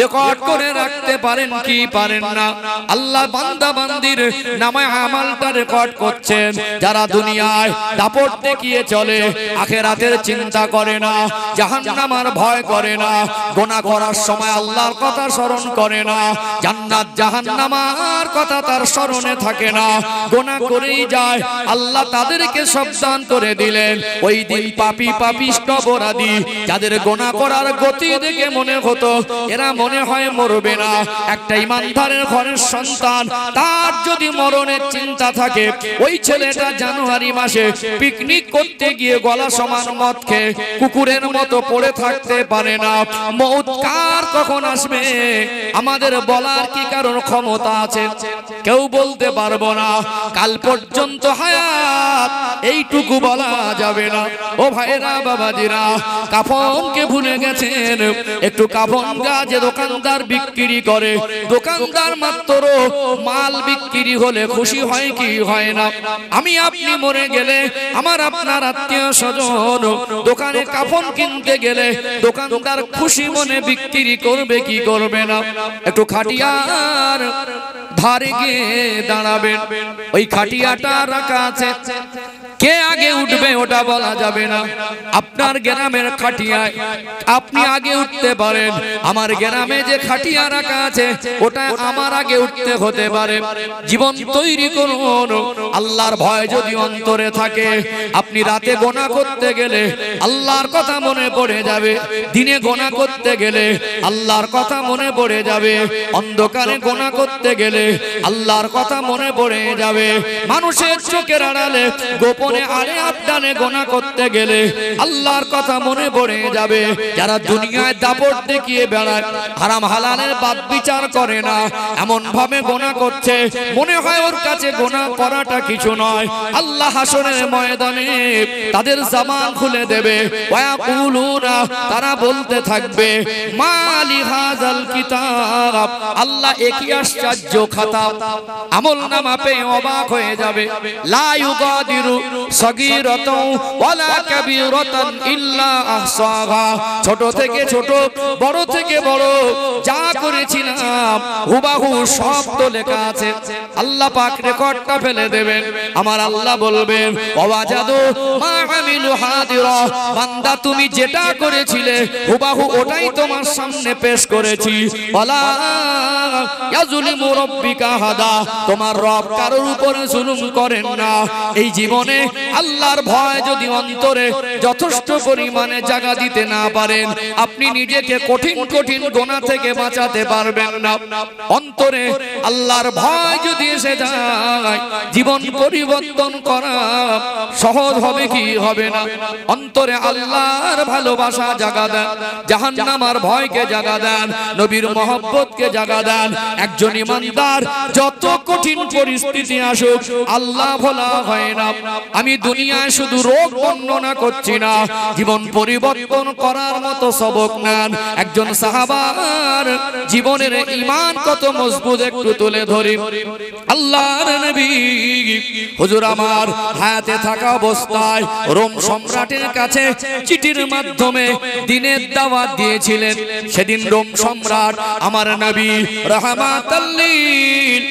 রেকর্ড করে রাখতে পারেন কি পারেন না? আল্লাহ বান্দা বান্দির নামায় আমালটা রেকর্ড করছেন। যারা দুনিয়ায় দাপট দেখিয়ে চলে, আখিরাতের চিন্তা করে না, জাহান্নামের ভয় করে না, গোনা করার সময় আল্লাহর কথা স্মরণ করে না, জান্নাত জাহান্নামের কথা তার স্মরণে থাকে না, গোনা করেই যায়। আল্লাহ তাদেরকে সাবধান করে দিলেন, ওই দিন পাপী পাপিষ্ট অপরাধী যাদের গোনা করার গতি দেখে মনে হতো এরা মনে হয় মরবে না, একটা ইমানদারের ঘরের সন্তান, তার যদি মরণের চিন্তা থাকে, ওই ছেলেটা জানুয়ারি মাসে পিকনিক করতে গিয়ে গলা সমান মদ খেয়ে কুকুরের মতো পড়ে থাকতে পারে না। মউত কার কখন আসবে আমাদের বলার কি কারোর ক্ষমতা আছে কেউ বলতে পারবো না, কাল পর্যন্ত হায়াত এইটুকু বলা যাবে না। ও ভাইরা বাবাজিরা, কাফনকে ভুলে গেছেন। একটু কাফনটা যে দোকানদার বিক্রি করে, দোকানদার মাত্র মাল বিক্রি হলে খুশি হয় কি হয় না? আমি আপনি মরে গেলে আমার আপনার আত্মীয় স্বজন দোকানে কাফন কিনতে গেলে দোকানদার খুশি মনে বিক্রি করবে কি করবে না? একটু খাটিয়ার ধারে গিয়ে দাঁড়াবেন, ওই খাটিয়াটা রাখা আছে, কে আগে উঠবে ওটা বলা যাবে না। আপনার গ্রামের খাটিয়ায় আপনি আগে উঠতে পারেন, আমার গ্রামে যে খাটিয়া রাখা আছে ওটা আমার আগে উঠতে হতে পারে। জীবন তৈরি করুন, আল্লাহর ভয় যদি অন্তরে থাকে, আপনি রাতে গোনা করতে গেলে আল্লাহর কথা মনে পড়ে যাবে, দিনে গোনা করতে গেলে আল্লাহর কথা মনে পড়ে যাবে, অন্ধকারে গোনা করতে গেলে আল্লাহর কথা মনে পড়ে যাবে। মানুষের চোখের আড়ালে গোপনে আরে আবদানে গোনা করতে গেলে আল্লাহর কথা মনে পড়ে যাবে। যারা দুনিয়ায় দাপট দেখিয়ে বেড়ায়, হারাম হালালের বাদ বিচার করে না, এমন ভাবে গোনা করছে মনে হয় ওর কাছে গোনা করাটা কিছু নয়। আল্লাহ হাসরের ময়দানে তাদের জবান খুলে দেবে, ওয়াকুলুনা, তারা বলতে থাকবে, মালি হাযাল কিতাব, আল্লাহ একই আশ্চর্য খাতা। আমলনামা পেয়ে অবাক হয়ে যাবে, লা ইউগাদিরু সগীরাতাও ওয়ালা কাবীরাতান ইল্লা আহসাহা, ছোট থেকে ছোট, বড় থেকে বড় যা করেছিলাম হুবাহু সব তো লেখা আছে। আল্লাহ পাক রেকর্ডটা ফেলে দেবেন। আমার আল্লাহ বলবেন, ওয়াজাদু মা আমিলু হাদিরা, বান্দা তুমি যেটা করেছিলে হুবাহু ওটাই তোমার সামনে পেশ করেছি। ওয়ালা ইয়াজলিমু রাব্বিকা হাদা, তোমার রব কারোর উপরে জুলুম করেন না। এই জীবনে আল্লাহর ভয় যদি অন্তরে যথেষ্ট পরিমাণে জায়গা দিতে না পারেন, আপনি নিজেকে কঠিন কঠিন গোনা থেকে বাঁচাতে পারবেন না। অন্তরে আল্লাহর ভয় যদি এসে যায়, জীবন পরিবর্তন করা সহজ হবে কি হবে না? অন্তরে আল্লাহর ভালোবাসা জাগা দেন, জাহান্নামের ভয়কে জাগা দেন, নবীর মহব্বতকে জাগা দেন। একজন ইমানদার যত কঠিন পরিস্থিতি আসুক আল্লাহ ভোলা হয় না। আমি দুনিয়ায় শুধু রোগ বর্ণনা করছি না, জীবন পরিবর্তন করার মতো সবক নেন। একজন সাহাবার জীবনের ঈমান কত মজবুত একটু তুলে ধরি। আল্লাহর নবী হুজুর আমার হায়াতে থাকা অবস্থায় রোম সম্রাটের কাছে চিঠির মাধ্যমে দ্বীনের দাওয়াত দিয়েছিলেন। সেদিন রোম সম্রাট আমার নবী রাহমাতাল লিল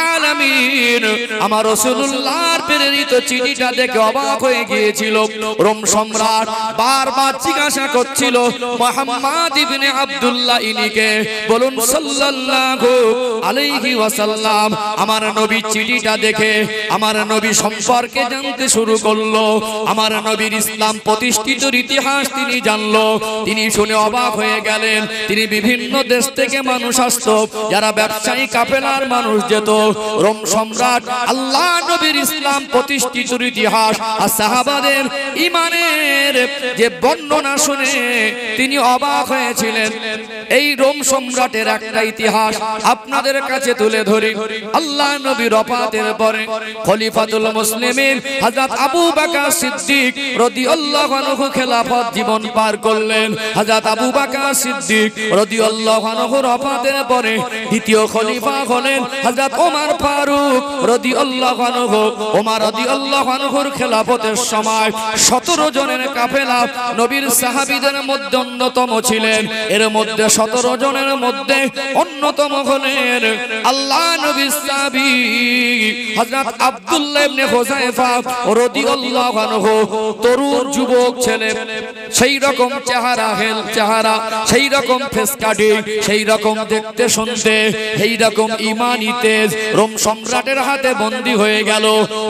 আলামিন আমার রাসূলুল্লাহর প্রেরিত চিঠিটা দেখে অবাক হয়ে গিয়েছিল। রোম সম্রাট বারবার জিজ্ঞাসা করছিল, মুহাম্মদ ইবনে আব্দুল্লাহ ইনিকে? বলুন সাল্লাল্লাহু আলাইহি ওয়াসাল্লাম। আমার নবী চিঠিটা দেখে আমার নবী সম্পর্কে জানতে শুরু করলো, আমার নবীর ইসলাম প্রতিষ্ঠিত ইতিহাস তিনি জানলো। তিনি শুনে অবাক হয়ে গেলেন। তিনি বিভিন্ন দেশ থেকে মানুষ আসতো, যারা ব্যবসায়ী কাফেলার মানুষ যেত। রোম সম্রাট আল্লাহ নবীর ইসলাম প্রতিষ্ঠিত ইতিহাস আর সাহাবাদের ঈমানের যে বর্ণনা শুনে তিনি অবাক হয়েছিলেন। এই রোম সম্রাটের একটা ইতিহাস আপনাদের কাছে তুলে ধরি। আল্লাহ নবীর ওফাতের পরে খলিফাতুল মুসলিমিন হযরত আবু বকর সিদ্দিক রাদিয়াল্লাহু আনহু খেলাফত জীবন পার করলেন। হযরত আবু বকর সিদ্দিক রাদিয়াল্লাহু আনহুর ওফাতের পরে দ্বিতীয় খলিফা হলেন হযরত ওমর ফারুক রাদিয়াল্লাহু আনহু। ওমর রাদিয়াল্লাহু আনহুর খেলাফতের সময় 17 জনের কাফেলা নবীর সাহাবীদের মধ্যে অন্যতম ছিলেন। এর মধ্যে 17 জনের মধ্যে অন্যতম হলেন আল্লাহ নবীর সাহাবী হযরত আব্দুল্লাহ ইবনে হুযায়ফা রাদিয়াল্লাহু আনহু। তরুণ যুবক ছেলে, সেই রকম চেহারা, হেল চেহারা, সেই রকম ফেস কাটিং, সেই রকম দেখতে শুনতে, সেই রকম ঈমানী তেজ। রোম সম্রাটের হাতে বন্দী হয়ে গেল।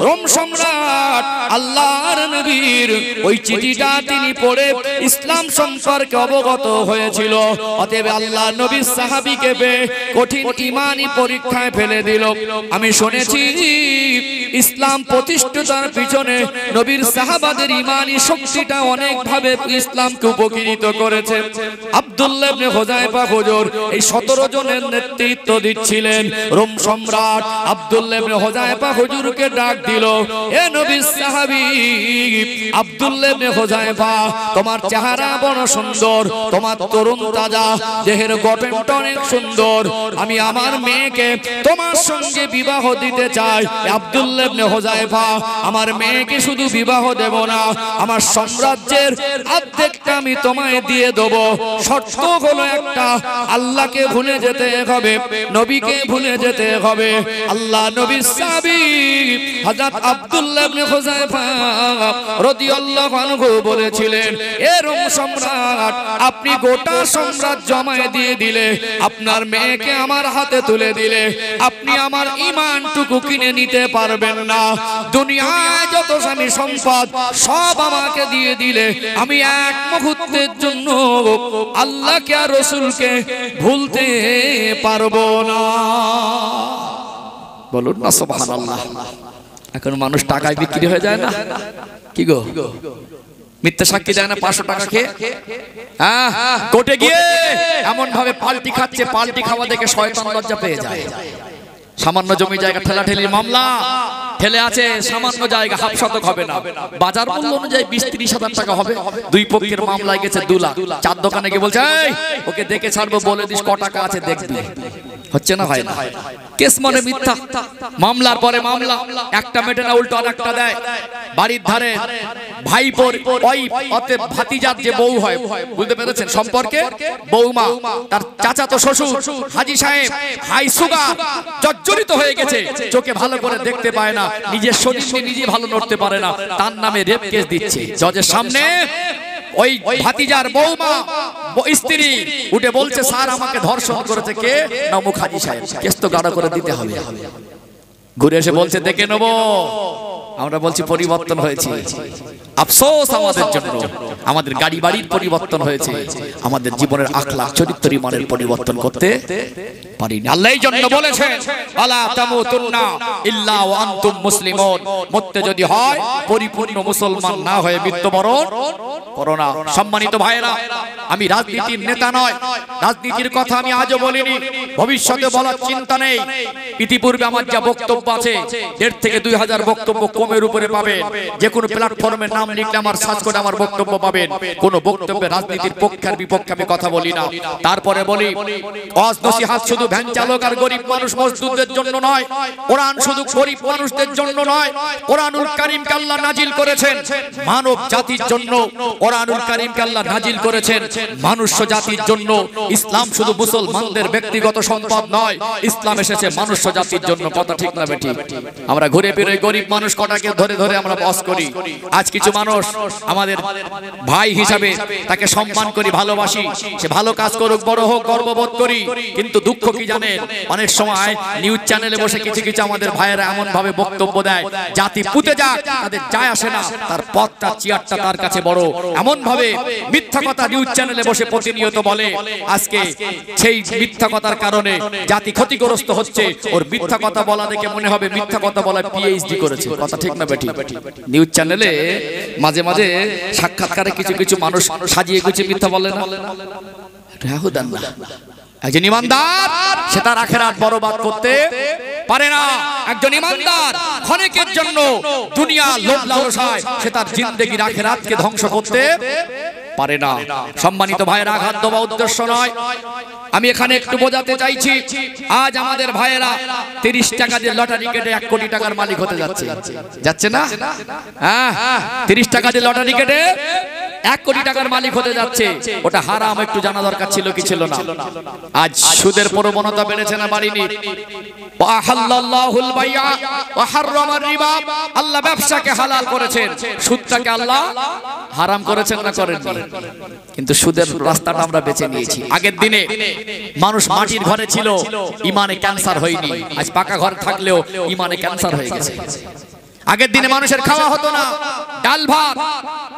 রোম সম্রাট আল্লাহর নবীর ওই চিঠিটা তিনি পড়ে ইসলাম সম্পর্কে অবগত হয়েছিল। অতএব আল্লাহ নবীর সাহাবীকে পেয়ে কঠিন ঈমানী পরীক্ষায় ফেলে দিল। আমি শুনেছি ইসলাম প্রতিষ্ঠার পিছনে নবীর সাহাবাদের ঈমানি শক্তিটা অনেক ভাবে ইসলামকে উপকৃত করেছে। আব্দুল্লাহ ইবনে হুযায়ফা হুজুর এই 17 জনের নেতৃত্ব দিচ্ছিলেন। রোম সম্রাট আব্দুল্লাহ ইবনে হুযায়ফা হুজুরকে ডাক দিল, এ নবীর সাহাবী আব্দুল্লাহ ইবনে হুযায়ফা, তোমার চেহারা বড় সুন্দর, তোমার তরুণ তাজা দেহের গঠনটা অনেক সুন্দর, আমি আমার মেয়েকে তোমার সঙ্গে বিবাহ দিতে চাই। আব্দুল্লাহ ইবনে হুযায়ফা, আমার মেয়েকে শুধু বিবাহ দেব না, আমার সাম্রাজ্যের অর্ধেকটা আমি তোমায় দিয়ে দেব। শর্ত হলো একটা, আল্লাহকে ভুলে যেতে হবে, নবীকে ভুলে যেতে হবে। আল্লাহ নবীর সাহাবী হযরত আব্দুল্লাহ ইবনে হুযায়ফা রাদিয়াল্লাহু আনহু বলেছিলেন, এ রোম সম্রাট, আপনি গোটা সাম্রাজ্য আমায় দিয়ে দিলে, আপনার মেয়েকে আমার হাতে তুলে দিলে, আপনি আমার ঈমানটুকু কিনে নিতে পারবেন না। দুনিয়ায় যত স্বামী সম্পদ সব আমাকে দিয়ে দিলে, আমি এক মুহূর্তের জন্য আল্লাহকে আর রাসূলকে ভুলতে পারবো না। বলুন না সুবহানাল্লাহ। এখন মানুষ টাকায় বিক্রি হয়ে যায় না? কি গো, মিথ্যা সাক্ষী দেয় না 500 টাকা খেয়ে? কোর্টে গিয়ে এমন ভাবে পাল্টি খাচ্ছে, পাল্টি খাওয়া দেখে শয়তান লজ্জা পেয়ে যায়। সামান্য জমি জায়গা ঠেলাঠেলির মামলা, ঠেলে আছে সামান্য জায়গা, হাফ শতক হবে না, বাজার মূল্য অনুযায়ী 20-30 হাজার টাকা হবে। দুই পক্ষের মামলায় গেছে 2 লাখ। চার দোকানে গিয়ে বলছে, এই ওকে দেখে ছাড়বো, বলে দিস ক টাকা আছে দেখবি। হচ্ছে না ভাই না? কেস মনে মিথ্যা, মামলার পরে মামলা, একটা মেটে না উল্টো আরেকটা দেয়। বাড়ির ধারে ভাইপোর ওই অতএব ভাতিজার যে বউ হয়, বুঝতে পেরেছেন, সম্পর্কে বৌমা, তার চাচাতো শ্বশুর হাজী সাহেব হাই সুগার, জর্জরিত হয়ে গেছে, চোখে ভালো করে দেখতে পায় না, নিজের শরীর নিজে ভালো নড়তে পারে না, তার নামে রেপ কেস দিচ্ছে জজের সামনে। ওই ভাতিজার বৌমা স্ত্রী উঠে বলছে, স্যার আমাকে ধর্ষণ করেছে কে? না মুখ হাজী সাহেব, কেস তো গাঢ় করে দিতে হবে। ঘুরে এসে বলছে, দেখে নেব। আমরা বলছি পরিবর্তন হয়েছে, আফসোস আমাদের জন্য, আমাদের গাড়ি বাড়ির পরিবর্তন হয়েছে, আমাদের জীবনের আখলাক চরিত্র ইমানের পরিবর্তন করতে পারিনি। আল্লাহ এই জন্য বলেছেন, আলা তামুতুন্না ইল্লা ওয়া আনতুম মুসলিমুন, মরতে যদি হয় পরিপূর্ণ মুসলমান না হয়ে মৃত্যুবরণ করো না। সম্মানিত ভাইরা, আমি রাজনীতির নেতা নয়, রাজনীতির কথা আমি আজও বলিনি, ভবিষ্যতে বলার চিন্তা নেই। ইতিপূর্বে আমার যা বক্তব্য আছে 1,500 থেকে 2,000 বক্তব্য কমের উপরে পাবেন। যে কোনো প্ল্যাটফর্মে নাম লিখলে আমার সার্চ করে আমার বক্তব্য পাবেন। কোন বক্তব্যে রাজনীতির পক্ষে আর বিপক্ষে আমি কথা বলি না। তারপরে বলি, ওয়াজ নসিহত শুধু ভ্যান চালক আর গরিব মানুষ মজদুরদের জন্য নয়, কোরআন শুধু গরিব মানুষদের জন্য নয়। কোরআনুল কারীমকে আল্লাহ নাজিল করেছেন মানব জাতির জন্য, কোরআনুল কারীমকে আল্লাহ নাজিল করেছেন মনুষ্য জাতির জন্য। ইসলাম শুধু মুসলমানদের ব্যক্তিগত সম্পদ নয়, ইসলাম এসেছে মনুষ্য জাতির জন্য। কথা ঠিক না বেঠিক? আমরা ঘুরে ফিরে গরিব মানুষ কটাকে ধরে ধরে আমরা বস করি। আজ কিছু মানুষ আমাদের ভাই হিসাবে তাকে সম্মান করি, ভালোবাসি, সে ভালো কাজ করুক, বড় হোক, গর্ববোধ করি। কিন্তু দুঃখ কি জানেন, অনেক সময় নিউজ চ্যানেলে বসে কিছু কিছু আমাদের ভাইয়েরা এমন ভাবে বক্তব্য দেয়, জাতি পুঁতে যাক তাদের যায় আসে না, তার পথটা চেয়ারটা তার কাছে বড়, এমন ভাবে মিথ্যা কথা নিউজ চ্যানেলে বসে প্রতিনিয়ত বলে। আজকে সেই মিথ্যা কথার কারণে জাতি ক্ষতিগ্রস্ত হচ্ছে। ওর মিথ্যা কথা বলা দেখে মনে হবে মিথ্যা কথা বলা পিএইচডি করেছে। কথা ঠিক না বেঠিক? নিউজ চ্যানেলে মাঝে মাঝে সাক্ষাৎকারে কিছু কিছু মানুষ সাজিয়ে গুছিয়ে মিথ্যা বলে না। একজন ইমানদার সে তার আখিরাত বরবাদ করতে পারে না। একজন ইমানদার ক্ষণিকের জন্য দুনিয়া লোভ লালসায় সে তার জিন্দেগির আখিরাতকে ধ্বংস করতে পারে না। সম্মানিত ভাইয়েরা, আঘাত দেওয়া উদ্দেশ্য নয়, আমি এখানে একটু বোঝাতে চাইছি, আজ আমাদের ভাইয়েরা 30 টাকা দিয়ে লটারি কেটে 1 কোটি টাকার মালিক হতে যাচ্ছে, যাচ্ছে না? হ্যাঁ, 30 টাকা দিয়ে লটারি কেটে 1 কোটি টাকার মালিক হতে যাচ্ছে। ওটা হারাম, একটু জানা দরকার ছিল কি ছিল না? আজ সুদের প্রবণতা বেড়েছে না বাড়িনি? ওয়াহাল্লাল্লাহুল বাইআ ওয়া হাররামার রিবা, আল্লাহ ব্যবসাকে হালাল করেছেন, সুদটাকে আল্লাহ হারাম করেছেন না করেননি? কিন্তু সুদের রাস্তাটা আমরা বেছে নিয়েছি। আগের দিনে মানুষ মাটির ঘরে ছিল, ইমানে ক্যান্সার হয়নি। আজ পাকা ঘর থাকলেও ইমানে ক্যান্সার হয়ে গেছে। আগের দিনে মানুষের খাওয়া হতো না, ডাল ভাত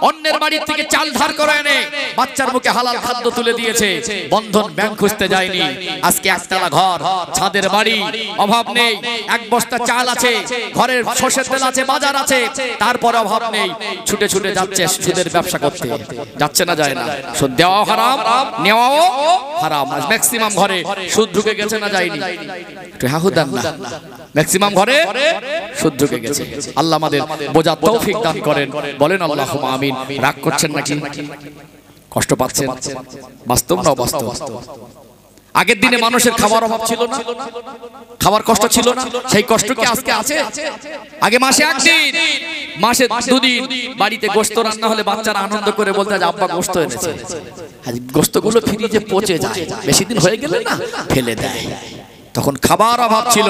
অন্যের বাড়ির থেকে চাল ধার করে এনে বাচ্চার মুখে হালাল খাদ্য তুলে দিয়েছে, বন্ধন ব্যাংক খুঁজতে যায়নি। আজকে একতলা ঘর, ছাদের বাড়ি, অভাব নেই, এক বস্তা চাল আছে, ঘরের সরষের তেল আছে, বাজার আছে, তারপর অভাব নেই, ছুটে ছুটে যাচ্ছে সুদের ব্যবসা করতে। যাচ্ছে না যায় না? সুদ দেওয়াও হারাম, নেওয়াও হারাম। ম্যাক্সিমাম ঘরে সুদ ঢুকে গেছে না যায়নি? একটু হাহুদান না, ম্যাক্সিমাম ঘরে সুদ ঢুকে গেছে। আল্লাহ আমাদের বোঝার তৌফিক দান করেন, বলেন আল্লাহুম্মা আমিন। রাগ করছেন নাকি? কষ্ট পাচ্ছেন? বাস্তব না অবাস্তব? আগের দিনে মানুষের খাবার অভাব ছিল না, খাবার কষ্ট ছিল না, সেই কষ্ট কি আজকে আছে? আগে মাসে একদিন, মাসে দুদিন বাড়িতে গোশত রান্না হলে বাচ্চারা আনন্দ করে বলতে যে আব্বা গোশত এনেছে। আজ গোশতগুলো ফ্রিজে পচে যায়, বেশি দিন হয়ে গেলে না ফেলে দেয়। তখন খাবার অভাব ছিল,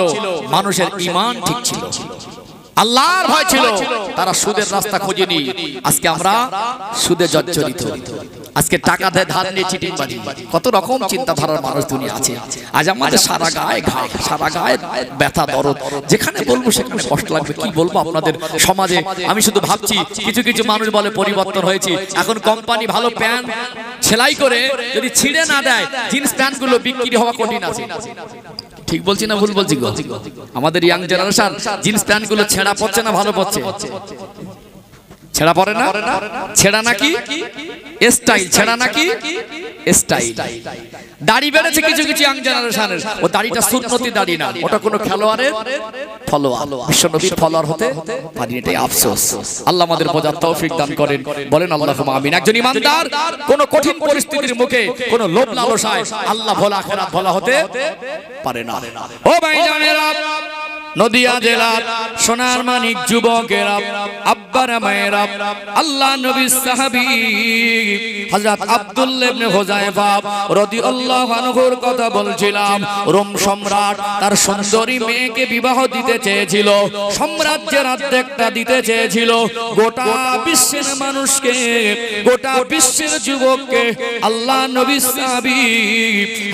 মানুষের ঈমান ঠিক ছিল, আল্লাহর ভয় ছিল, তারা সুদের রাস্তা খোঁজেনি। আজকে আমরা সুদে জর্জরিত, আজকে টাকা দেয় ধার নিয়ে চিটিংবাজি, কত রকম চিন্তাধারার মানুষ দুনিয়া আছে। আজ আমাদের সারা গায়ে ঘা, সারা গায়ে ব্যথা দরদ, যেখানে বলবো সেখানে কষ্ট লাগবে। কি বলবো আপনাদের সমাজে, আমি শুধু ভাবছি কিছু কিছু মানুষ বলে পরিবর্তন হয়েছে। এখন কোম্পানি ভালো প্যান্ট সেলাই করে যদি ছিঁড়ে না দেয়, জিন্স প্যান্ট গুলো বিক্রি হওয়া কঠিন আছে। ঠিক বলছি না ভুল বলছি গো? আমাদের ইয়াং জেনারেশন জিন্স প্যান্ট গুলো ছেঁড়া পড়ছে না ভালো পড়ছে? ছেঁড়া পড়ে না, ছেঁড়া নাকি স্টাইল, ছেঁড়া নাকি স্টাইল। দাড়ি বেড়েছে কিছু কিছু ইয়াং জেনারেশনের, ও দাড়িটা সুন্নতি দাড়ি না, ওটা কোনো খেলোয়াড়ের ফলোয়ার, বিশ্বনবীর ফলোয়ার হতে পারি, এটাই আফসোস। আল্লাহ আমাদের বোঝার তৌফিক দান করেন, বলেন আল্লাহুম্মা আমিন। একজন ইমানদার কোন কঠিন পরিস্থিতির মুখে কোন লোভ লালসায় আল্লাহ ভোলা আখিরাত ভোলা হতে পারে না। ও ভাইজানেরা, নদিয়া জেলার সোনার মানিক যুবকেরা, আব্বারা মায়েরা, আল্লাহ নবীর সাহাবী হযরত আব্দুল্লাহ ইবনে হুযায়ফা রাদিয়াল্লাহু আনহুর কথা বলছিলাম। রোম সম্রাট তার সুন্দরী মেয়েকে বিবাহ দিতে চেয়েছিল, সাম্রাজ্যের অর্ধেকটা দিতে চেয়েছিল। গোটা বিশ্বের মানুষকে, গোটা বিশ্বের যুবককে আল্লাহ নবীর সাহাবী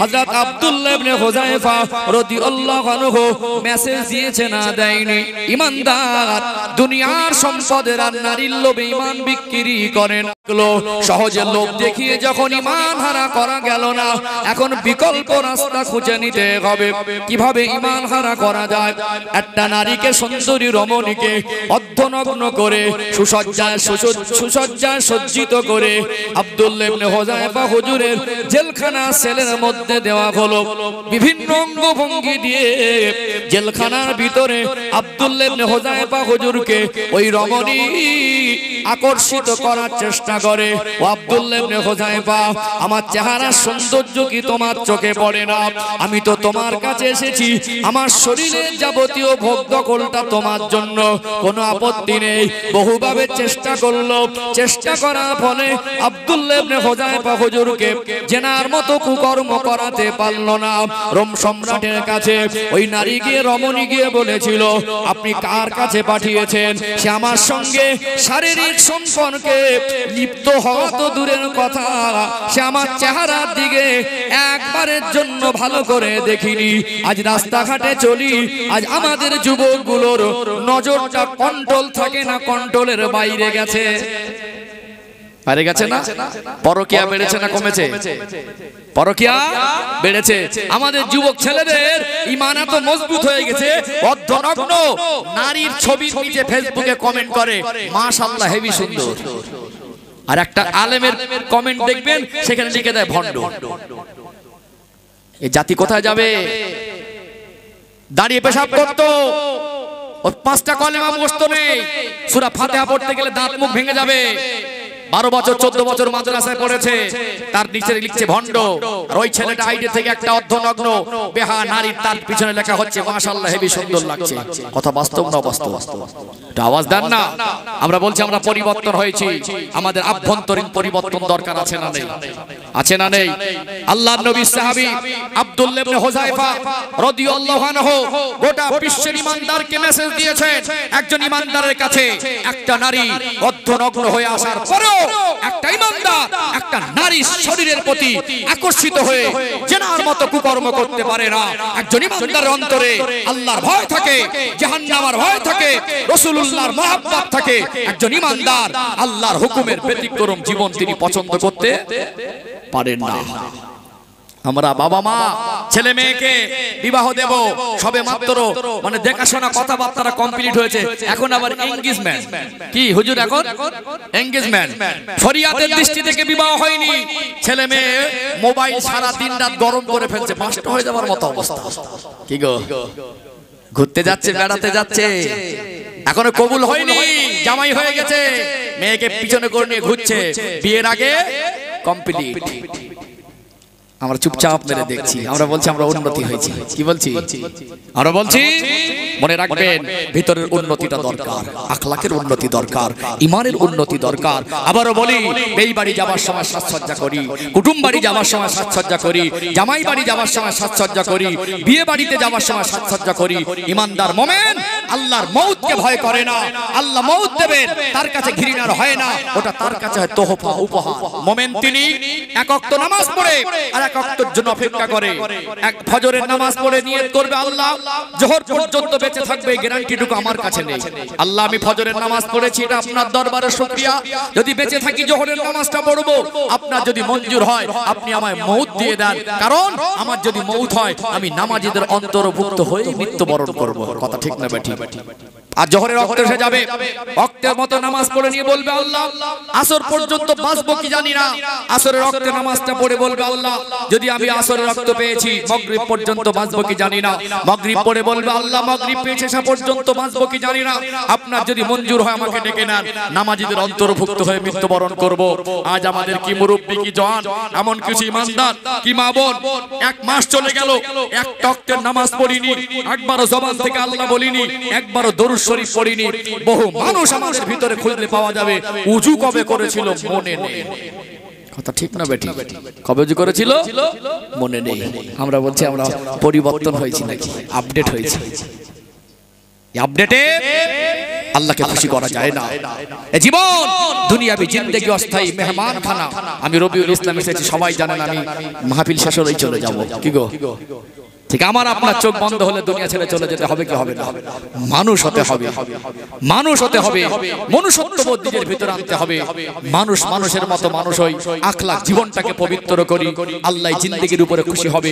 হযরত আব্দুল্লাহ ইবনে হুযায়ফা রাদিয়াল্লাহু আনহু মেসেজ দিয়েছে না দেয়নি। ইমানদার দুনিয়ার সম্পদের আর নারীর লোভে ঈমান বিক্রি করেন। সহজে লোভ দেখিয়ে যখন ঈমান হারা করা গেল না, এখন বিকল্প রাস্তা খুঁজে নিতে হবে কিভাবে ঈমান হারা করা যায়। একটা নারীকে, সুন্দরী রমণীকে অর্ধনগ্ন করে সুসজ্জায় সজ্জিত করে আব্দুল্লাহ ইবনে হুযায়ফা হুজুরের জেলখানা সেলের মধ্যে দেওয়া হলো। বিভিন্ন অঙ্গভঙ্গি দিয়ে জেলখানার ভিতরে আব্দুল্লাহ ইবনে হুযায়ফা হুজুরকে ওই রমণী আকর্ষিত করার চেষ্টা করে। ও আব্দুল্লাহ ইবনে হুযায়ফা, আমার চেহারার সৌন্দর্য কি তোমার চোখে পড়ে না? আমি তো তোমার কাছে এসেছি, আমার শরীরের যাবতীয় ভোগ দখলটা তোমার জন্য, কোনো আপত্তি নেই। বহুভাবে চেষ্টা করলো, চেষ্টা করার ফলে আব্দুল্লাহ ইবনে হুযায়ফা হুজুরকে জেনার মতো কুকর্ম করাতে পারল না। রোম সম্রাটের কাছে ওই নারী গিয়ে, রমণী গিয়ে বলেছিল, আপনি কার কাছে পাঠিয়েছেন? সে আমার সঙ্গে শারীরিক সম্পর্কে লিপ্ত হওয়া তো দূরের কথা, সে আমার চেহারার দিকে একবারের জন্য ভালো করে দেখিনি। আজ রাস্তাঘাটে চলি, আজ আমাদের যুবকগুলোর নজরটা কন্ট্রোল থাকে না, কন্ট্রোলের বাইরে গেছে। বাইরে গেছে না? পরকিয়া বেড়েছে না কমেছে? পরকিয়া বেড়েছে। আমাদের যুবক ছেলেদের ঈমান এত মজবুত হয়ে গেছে, অর্ধনগ্ন নারীর ছবির নিচে ফেসবুকে কমেন্ট করে, মাশাআল্লাহ হেভি সুন্দর। আর একটা আলেমের কমেন্ট দেখবেন, সেখানে লিখে দেয় ভণ্ড। এই জাতি কোথায় যাবে? দাঁড়িয়ে পেশাব করতো, ওর 5টা কলেমা মুখস্থ নেই, সূরা ফাতিহা পড়তে গেলে দাঁত মুখ ভেঙে যাবে। 12 বছর 14 বছর মাদ্রাসায় পড়েছে, তার নিচে লিখছে ভণ্ড। আর ওই ছেলেটা আইডি থেকে একটা অর্ধনগ্ন বেহা নারী, তার পিছনে লেখা হচ্ছে মাশাআল্লাহ হেভি সুন্দর লাগছে। কথা বাস্তব না অবাস্তব? এটা আওয়াজ দেন না। আমরা বলছি আমরা পরিবর্তন হয়েছি, আমাদের আভ্যন্তরীণ পরিবর্তন দরকার আছে না নেই? আছে না নেই? আল্লাহর নবীর সাহাবী আব্দুল্লাহ ইবনে হুযায়ফা রাদিয়াল্লাহু আনহু গোটা বিশ্বের ঈমানদারকে মেসেজ দিয়েছেন, একজন ঈমানদারের কাছে একটা নারী অর্ধনগ্ন হয়ে আসার পরেও একটা ঈমানদার একটা নারী নারীর শরীরের প্রতি আকর্ষিত হয়ে জেনার মতো কুকর্ম করতে পারে না। একজন ইমানদারের অন্তরে আল্লাহর ভয় থাকে, জাহান্নামের ভয় থাকে, রাসূলুল্লাহর মহব্বত থাকে। একজন ইমানদার আল্লাহর হুকুমের ব্যতিক্রম জীবন তিনি পছন্দ করতে পারেন না। আমরা বাবা মা ছেলে মেয়েকে বিবাহ দেব, সবে মাত্র মানে দেখাশোনা কথাবার্তা কমপ্লিট হয়েছে, এখন আবার এনগেজমেন্ট। কি হুজুর এখন এনগেজমেন্ট? শরিয়াতের দৃষ্টি থেকে বিবাহ হয়নি, ছেলে মেয়ে মোবাইল সারা দিন রাত গরম করে ফেলছে, নষ্ট হয়ে যাওয়ার মতো অবস্থা। কি গো, ঘুরতে যাচ্ছে, বেড়াতে যাচ্ছে, এখনো কবুল হয়নি, জামাই হয়ে গেছে, মেয়েকে পিছনে করে নিয়ে ঘুরছে, বিয়ের আগে কমপ্লিট। আমরা চুপচাপ মেরে দেখছি, আমরা বলছি আমরা উন্নতি হয়েছি। কি বলছি? আমরা বলছি মনে রাখবেন ভিতরের উন্নতিটা দরকার, আখলাকের উন্নতি দরকার, ঈমানের উন্নতি দরকার। আবারও বলি, এই বাড়ি যাবার সময় সাজসজ্জা করি, কুটুম বাড়ি যাবার সময় সাজসজ্জা করি, জামাই বাড়ি যাবার সময় সাজসজ্জা করি, বিয়ে বাড়িতে যাবার সময় সাজসজ্জা করি। ঈমানদার মুমিন আল্লাহর মউতকে ভয় করে না। আল্লাহ মউত দেবেন, তার কাছে ঘৃণার হয় না, ওটা তার কাছে হয় তোহফা, উপহার। মুমিন তিনি এক ওয়াক্ত নামাজ পড়ে আর এক ওয়াক্তের জন্য অপেক্ষা করে। এক ফজরের নামাজ পড়ে নিয়ত করবে আল্লাহ জোহর পর্যন্ত বেঁচে থাকবে, গ্যারান্টিটুকু আমার কাছে নেই। আল্লাহ আমি ফজরের নামাজ পড়েছি, এটা আপনার দরবারে শুকরিয়া, যদি বেঁচে থাকি জোহরের নামাজটা পড়বো, আপনার যদি মঞ্জুর হয় আপনি আমায় মউত দিয়ে দেন, কারণ আমার যদি মউত হয় আমি নামাজীদের অন্তর্ভুক্ত হয়ে মৃত্যুবরণ করব। কথা ঠিক না বেঠিক? আর জোহরের ওয়াক্ত এসে যাবে, ওয়াক্তের মতো নামাজ পড়ে নিয়ে বলবে আল্লাহ আসর পর্যন্ত বাঁচবো কি জানি না, আসরের ওয়াক্তে নামাজটা পড়ে বলবে আল্লাহ যদি আমি আসরের ওয়াক্ত পেয়েছি মাগরিব পর্যন্ত বাঁচবো কি জানি না, মাগরিব পড়ে বলবে আল্লাহ মাগরিব পেয়েছে সে পর্যন্ত বাঁচবো কি জানি না, আপনার যদি মঞ্জুর হয় আমাকে ডেকে নেন, নামাজীদের অন্তর্ভুক্ত হয়ে মৃত্যুবরণ করব। আজ আমাদের কি মুরব্বি, কি জওয়ান, এমন কিছু ইমানদার, কি মা বোন, এক মাস চলে গেল এক ওয়াক্তের নামাজ পড়িনি, একবারও জবান থেকে আল্লাহ বলিনি, একবারও দরুদ শরীফ পড়িনি। বহু মানুষ আমাদের ভিতরে খুঁজলে পাওয়া যাবে উজু কবে করেছিল মনে নেই। কথা ঠিক না বেটি? কবে উজু করেছিল মনে নেই। আমরা বলছি আমরা পরিবর্তন হয়েছি নাকি, আপডেট হয়েছি। আপডেটে আল্লাহকে খুশি করা যায় না। এই জীবন দুনিয়াবি জিন্দেগি অস্থায়ী মেহমান খানা। আমি রবিউল ইসলাম এসেছি, সবাই জানেন আমি মাহফিল শেষ হলেই চলে যাব। কি গো, ঠিক আমার আপনার চোখ বন্ধ হলে দুনিয়া ছেড়ে চলে যেতে হবে কি হবে না? মানুষ হতে হবে, মানুষ হতে হবে, মনুষ্যত্ববোধ নিজের ভিতরে আনতে হবে। মানুষ মানুষের মতো মানুষ হই, আখলাক জীবনটাকে পবিত্র করি, আল্লাহ জিন্দেগির উপরে খুশি হবে,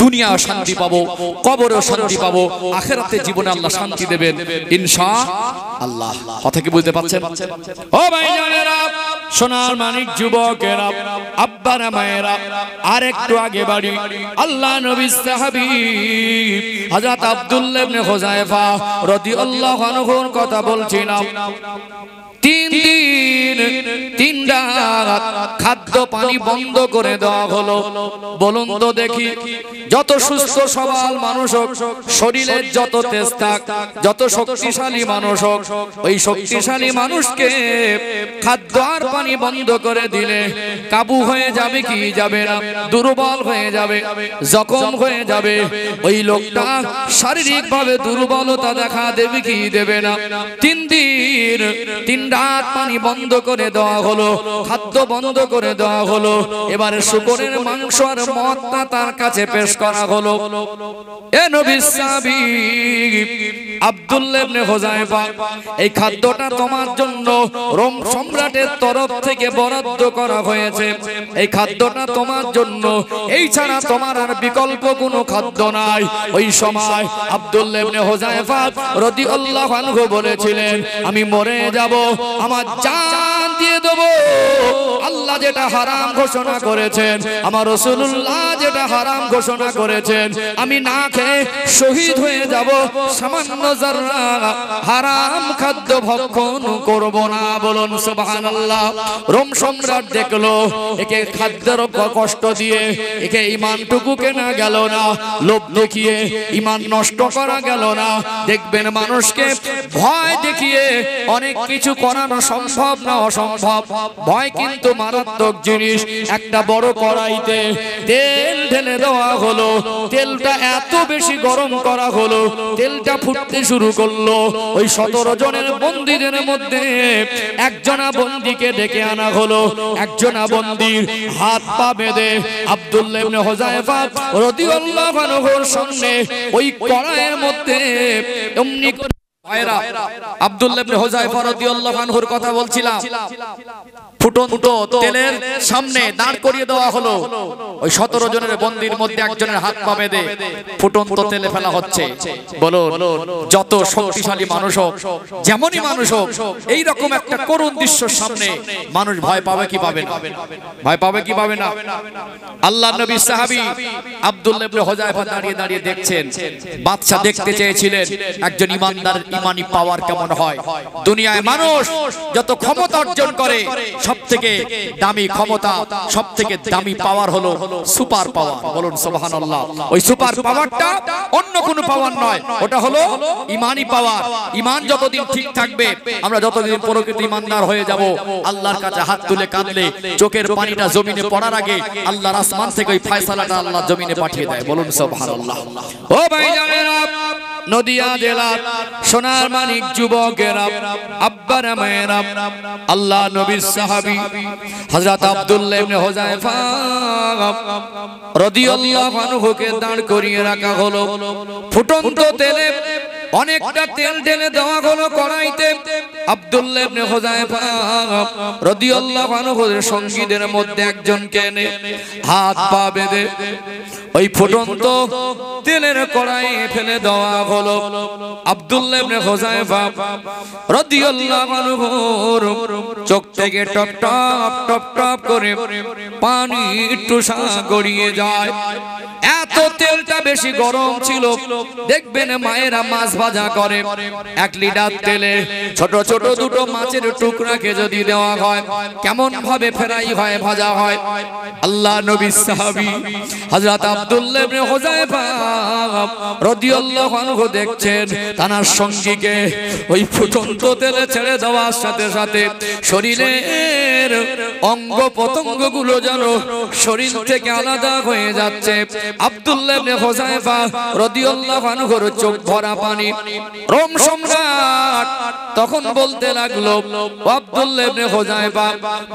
দুনিয়া শান্তি পাবো, কবরেও শান্তি পাবো, আখিরাতে জীবনে আল্লাহ শান্তি দেবেন ইনশাআল্লাহ। কথা কি বুঝতে পারছেন? ও ভাইজানেরা, সোনার মানিক যুবকেরা, আব্বারা মায়েরা, আর একটু আগে বাড়ি আল্লাহ নবী সাহাবী হযরত আব্দুল্লাহ ইবনে হুযায়ফা রাদিয়াল্লাহু আনহুর কথা বলছিলাম। 3 দিন 3 রাত খাদ্য পানি বন্ধ করে দেওয়া হলো। বলুন তো দেখি, যত সুস্থ সবল মানুষ হোক, শরীরের যত তেজ থাক, যত শক্তিশালী মানুষ হোক, ওই শক্তিশালী মানুষকে খাদ্য আর পানি বন্ধ করে দিলে কাবু হয়ে যাবে কি যাবে না? দুর্বল হয়ে যাবে, জখম হয়ে যাবে। ওই লোকটা শারীরিকভাবে দুর্বলতা দেখা দেবে কি দেবে না? 3 দিন 3 রাত পানি বন্ধ করে দেওয়া হলো, খাদ্য বন্ধ করে দেওয়া হলো। এবারে শুকরের মাংস আর মদটা তার কাছে পেশ করা হলো। এ নবী সাহাবী আব্দুল্লাহ ইবনে হুযায়ফা, এই খাদ্যটা তোমার জন্য রোম সম্রাটের তরফ থেকে বরাদ্দ করা হয়েছে। এই খাদ্যটা তোমার জন্য, এই ছাড়া তোমার আর বিকল্প কোনো খাদ্য নাই। ওই সময় আব্দুল্লাহ ইবনে হুযায়ফা রাদিয়াল্লাহু আনহু বলেছিলেন, আমি মরে যাব, আমার জান দিয়ে দেব। আল্লাহ যেটা হারাম ঘোষণা করেছেন, আমার রাসূলুল্লাহ যেটা হারাম ঘোষণা করেছেন, আমি না খেয়ে শহীদ হয়ে যাব, সামান্য যারা হারাম খাদ্য ভক্ষণ করব না। বলুন সুবহানাল্লাহ। রোম সম্রাট দেখলো একে খাদ্যের কষ্ট দিয়ে একে ঈমানটুকু কেনা গেল না, লোভ দেখিয়ে ঈমান নষ্ট করা গেল না। দেখবেন মানুষকে ভয় দেখিয়ে অনেক কিছু করানো সম্ভব না, অসম্ভব অসম্ভব। ভয় কিন্তু মারাত্মক জিনিস। একটা বড় কড়াইতে তেল ঢেলে দেওয়া হলো, তেলটা এত বেশি গরম করা হলো, তেলটা ফুটতে শুরু করলো। ওই 17 জনের বন্দীদের মধ্যে একজনা বন্দীকে ডেকে আনা হলো। একজনা বন্দীর হাত পা বেঁধে আব্দুল্লাহ ইবনে হুযায়ফা রাদিয়াল্লাহু আনহুর সামনে ওই কড়াইয়ের মধ্যে এমনি আব্দুল্লাহ ইবনে হুযায়ফা রাদিয়াল্লাহু আনহুর কথা বলছিলাম। ফুটন্ত তেলের সামনে দাঁড় করিয়ে দেওয়া হলো। ওই 17 জনের বন্দীর মধ্যে একজনের হাত পা বেঁধে ফুটন্ত তেলে ফেলা হচ্ছে। বলুন, যত শক্তিশালী মানুষ হোক, যেমনই মানুষ হোক, এই রকম একটা করুণ দৃশ্যের সামনে মানুষ ভয় পাবে কি পাবে না? ভয় পাবে কি পাবে না? আল্লাহর নবী সাহাবী আব্দুল্লাহ ইবনে হুযায়ফা দাঁড়িয়ে দাঁড়িয়ে দেখছেন। বাদশা দেখতে চেয়েছিলেন একজন ইমানদার ইমানি পাওয়ার কেমন হয়। দুনিয়ায় মানুষ যত ক্ষমতা অর্জন করে, সবথেকে দামি ক্ষমতা, সবথেকে দামি পাওয়ার হলো সুপার পাওয়ার। বলুন সুবহানাল্লাহ। ওই সুপার পাওয়ারটা অন্য কোনো পাওয়ার নয়, ওটা হলো ইমানি পাওয়ার। ইমান যতদিন ঠিক থাকবে, আমরা যতদিন প্রকৃত ইমানদার হয়ে যাব, আল্লাহর কাছে হাত তুলে কাঁদলে চোখের পানিটা জমিনে পড়ার আগে আল্লাহর আসমান থেকে ওই ফয়সালাটা আল্লাহ জমিনে পাঠিয়ে দেয়। বলুন সুবহানাল্লাহ। ও ভাইজানেরা, নদিয়া জেলার সোনার মানিক যুবকেরা, আব্বারা মায়েরা, আল্লাহ নবীর সাহাবী হযরত আব্দুল্লাহ ইবনে হুযায়ফা রাদিয়াল্লাহু আনহুকে দাঁড় করিয়ে রাখা হলো। ফুটন্ত তেলে অনেকটা তেল ঢেলে দেওয়া হলো কড়াইতে। আব্দুল্লাহ ইবনে হুযায়ফা রাদিয়াল্লাহু আনহুর সঙ্গীদের মধ্যে একজনকে এনে হাত পা বেঁধে ওই ফুটন্ত তেলের কড়াইয়ে ফেলে দেওয়া হলো। আব্দুল্লাহ ইবনে হুযায়ফা রাদিয়াল্লাহু আনহুর চোখ থেকে টপ টপ টপ টপ করে পানি টুসা গড়িয়ে যায়। এত তেলটা বেশি গরম ছিল। দেখবেন মায়েরা মাছ ভাজা করে, 1 লিটার তেলে ছোট ছোট দুটো মাছের টুকরাকে যদি দেওয়া হয়, কেমন ভাবে ফ্রাই হয়, ভাজা হয়। আল্লাহ নবী সাহাবী হযরত আব্দুল্লাহ ইবনে হুযায়ফা রাদিয়াল্লাহু আনহু দেখছেন তার সঙ্গীকে ওই ফুটন্ত তেলে ছেড়ে দেওয়ার সাথে সাথে শরীরের অঙ্গ প্রত্যঙ্গগুলো যেন শরীর থেকে আলাদা হয়ে যাচ্ছে। আব্দুল্লাহ ইবনে হুযায়ফা রাদিয়াল্লাহু আনহুর চোখ ভরা পানি। রোম সম্রাট তখন বলতে লাগলো, আব্দুল্লাহ ইবনে হুযায়ফা,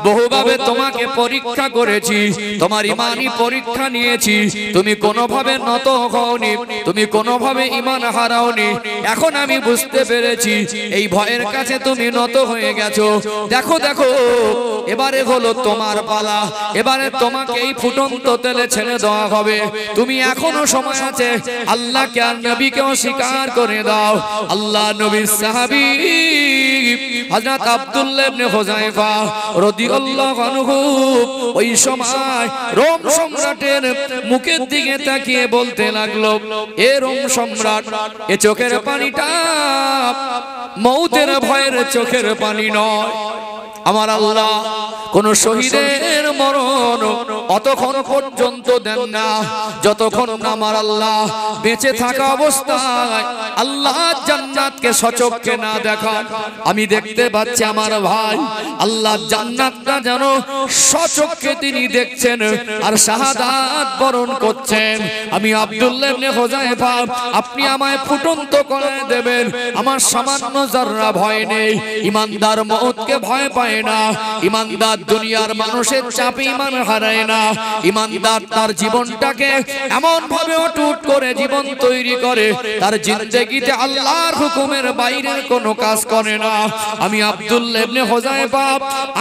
বহুভাবে তোমাকে পরীক্ষা করেছি, তোমার ঈমানি পরীক্ষা নিয়েছি, তুমি কোনোভাবে নত হওনি, তুমি কোনোভাবে ঈমান হারাওনি। এখন আমি বুঝতে পেরেছি এই ভয়ের কাছে তুমি নত হয়ে গেছো। দেখো দেখো, এবারে হলো তোমার পালা, এবারে তোমাকে এই ফুটন্ত তেলে ছেড়ে দেওয়া হবে। তুমি এখনো সময় আছে, আল্লাহকে আর নবীকে স্বীকার করে দাও। আল্লাহ নবীর সাহাবী হযরত আব্দুল্লাহ ইবনে হুযায়ফা রাদিয়াল্লাহু আনহু ওই সময় রোম সম্রাটের মুখের দিকে তাকিয়ে বলতে লাগলো, এ রোম সম্রাট, এ চোখের পানিটা মউতের ভয়ের চোখের পানি নয়। আমার আল্লাহ কোন শহীদের মরণ অতক্ষণ পর্যন্ত দেন না যতক্ষণ আমার আল্লাহ বেঁচে থাকা অবস্থায় আল্লাহ জান্নাতকে সচক্ষে না দেখান। আমি দেখতে পাচ্ছি আমার ভাই আল্লাহ জান্নাতটা যেন সচক্ষে তিনি দেখছেন আর শাহাদাত বরণ করছেন। আমি আব্দুল্লাহ ইবনে হুযায়ফা, আপনি আমায় ফুটন্ত করে দেবেন, আমার সামান্য যারা ভয় নেই। ইমানদার মওতকে ভয় পায় না, ইমানদার দুনিয়ার মানুষের চাপে ঈমান হারায় না। ইমানদার তার জীবনটাকে এমন ভাবে অটুট করে জীবন তৈরি করে, তার জিন্দেগিতে আল্লাহর হুকুমের বাইরের কোনো কাজ করে না। আমি আব্দুল্লাহ ইবনে হুযায়ফা,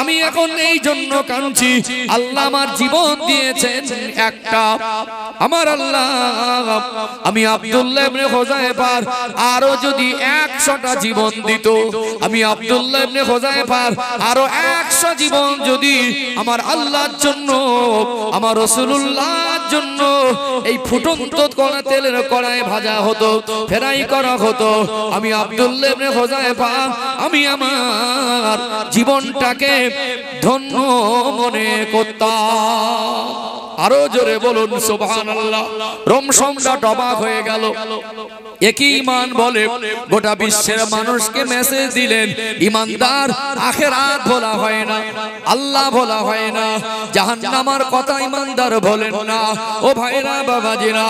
আমি এখন এই জন্য কাঁদছি, আল্লাহ আমার জীবন দিয়েছেন একটা, আমার আল্লাহ আমি আব্দুল্লাহ ইবনে হুযায়ফার আরো যদি 100টা জীবন দিত, আমি আব্দুল্লাহ ইবনে হুযায়ফার আরো 100 জীবন যদি আমার আল্লাহর জন্য, আমার রাসূলুল্লাহর জন্য এই ফুটন্ত কড়া তেলের কড়াই ভাজা হতো, ফ্রাই করা হতো, আমি আব্দুল্লাহ ইবনে হুযায়ফা আমি আমার জীবনটাকে ধন্য মনে করতাম। আরো জোরে বলুন সুবহানাল্লাহ। রোম সম্রাট অবাক হয়ে গেল। একই ঈমান বলে গোটা বিশ্বের মানুষকে মেসেজ দিলেন ঈমানদার আখিরাত বলা হয় না, আল্লাহ বলা হয় না, জাহান্নামের কথা ঈমানদার বলেন না। ও ভাইরা বাবাজিরা,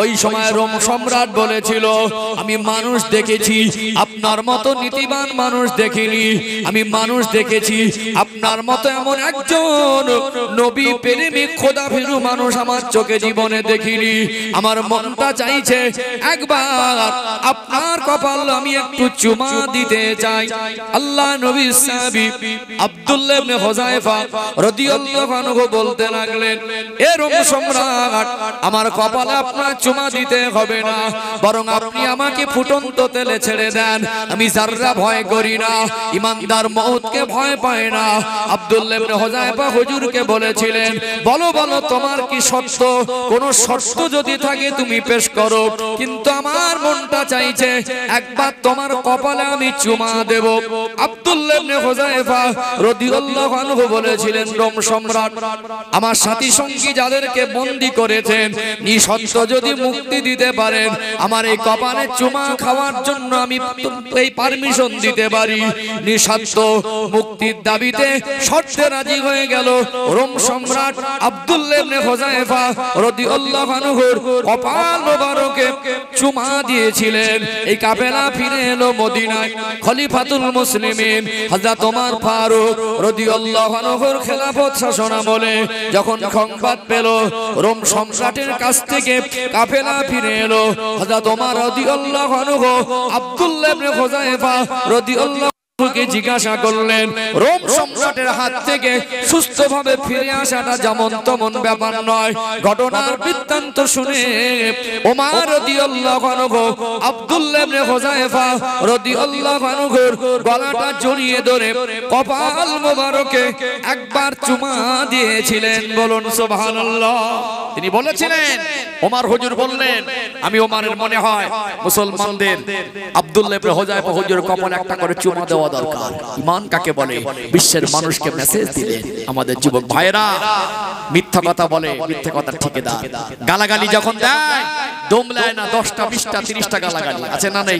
ওই সময় রোম সম্রাট বলেছিল আমি মানুষ দেখেছি আপনার মতো নীতিবান মানুষ দেখিনি, আমি মানুষ দেখেছি আপনার মতো এমন একজন নবী প্রেমিক খোদা ভীরু মানুষ আমার চোখে জীবনে দেখিনি। আমার মনটা চাইছে একবার আপনার কপাল আমি একটু চুমা দিতে চাই। আল্লাহ নবী সাহাবী আব্দুল্লাহ ইবনে হুযায়ফা রাদিয়াল্লাহু আনহু বলতে লাগলেন, এ রোম সম্রাট আমার কপালে আপনার চুমা দিতে হবে না, বরং আপনি আমাকে ফুটন্ত তেলে ছেড়ে দেন, আমি যাররা ভয় করি না, ঈমানদার মউতকে ভয় পায় না। আব্দুল্লাহ ইবনে হুযায়ফা হুজুরকে বলেছিলেন, বলো বলো তোমার কি শর্ত, কোন শর্ত যদি থাকে তুমি পেশ করো, কিন্তু আমার মনটা চাইছে একবার তোমার কপালে আমি চুমা দেব। আব্দুল্লাহ ইবনে হুযায়ফা রাদিয়াল্লাহু আনহু বলেছিলেন, রোম সম্রাট আমার সাথী সঙ্গী যাদেরকে বন্দী করেছেন নিঃশর্ত যদি মুক্তি দিতে পারেন আমার এই কপালে চুমা খাওয়ার জন্য আমি এই পারমিশন দিতে পারি। নিঃশর্ত মুক্তির দাবিতে শর্তে রাজি হয়ে গেল রোম সম্রাট। আব্দুল্লাহ ইবনে হুযায়ফা রাদিয়াল্লাহু আনহুর কপাল মোবারকে চুমা দিয়েছিলেন। এই কাফেলা ফিরে এলো মদিনায়। খলিফাতুল মুসলিমিন হযরত ওমর ফারুক রাদিয়াল্লাহু আনহুর খেলাফত শাসনামলে যখন সংবাদ পেল রোম সম্রাটের কাছ থেকে কাফেলা ফিরে এলো, হযরত ওমর রাদিয়াল্লাহু আনহু আব্দুল্লাহ ইবনে হুযায়ফা রাদিয়াল্লাহু কে জিজ্ঞাসা করলেন, রোম সম্রাটের হাত থেকে সুস্থভাবে ফিরে আসাটা যেমন তেমন ব্যাপার নয়। ঘটনার বৃত্তান্ত শুনে ওমর রাদিয়াল্লাহু আনহু আব্দুল্লাহ ইবনে হুযায়ফা রাদিয়াল্লাহু আনহুর গলাটা জড়িয়ে ধরে কপাল মোবারকে একবার চুমা দিয়েছিলেন। বলুন সুবহানাল্লাহ। তিনি বলেছিলেন, ওমর হুজুর বললেন, আমি ওমরের মনে হয় মুসলমানদের আব্দুল্লাহ ইবনে হুযায়ফা হুজুর কপালে একটা করে চুমা দেওয়া দরকার। ঈমান কাকে বলে? বিশ্বের মানুষকে মেসেজ দিলেন। আমাদের যুবক ভাইরা মিথ্যা কথা বলে, মিথ্যা কথা ঠিকাদার। গালাগালি যখন দেয় দমলায় না, 10টা 20টা 30টা গালাগালি আছে না নেই?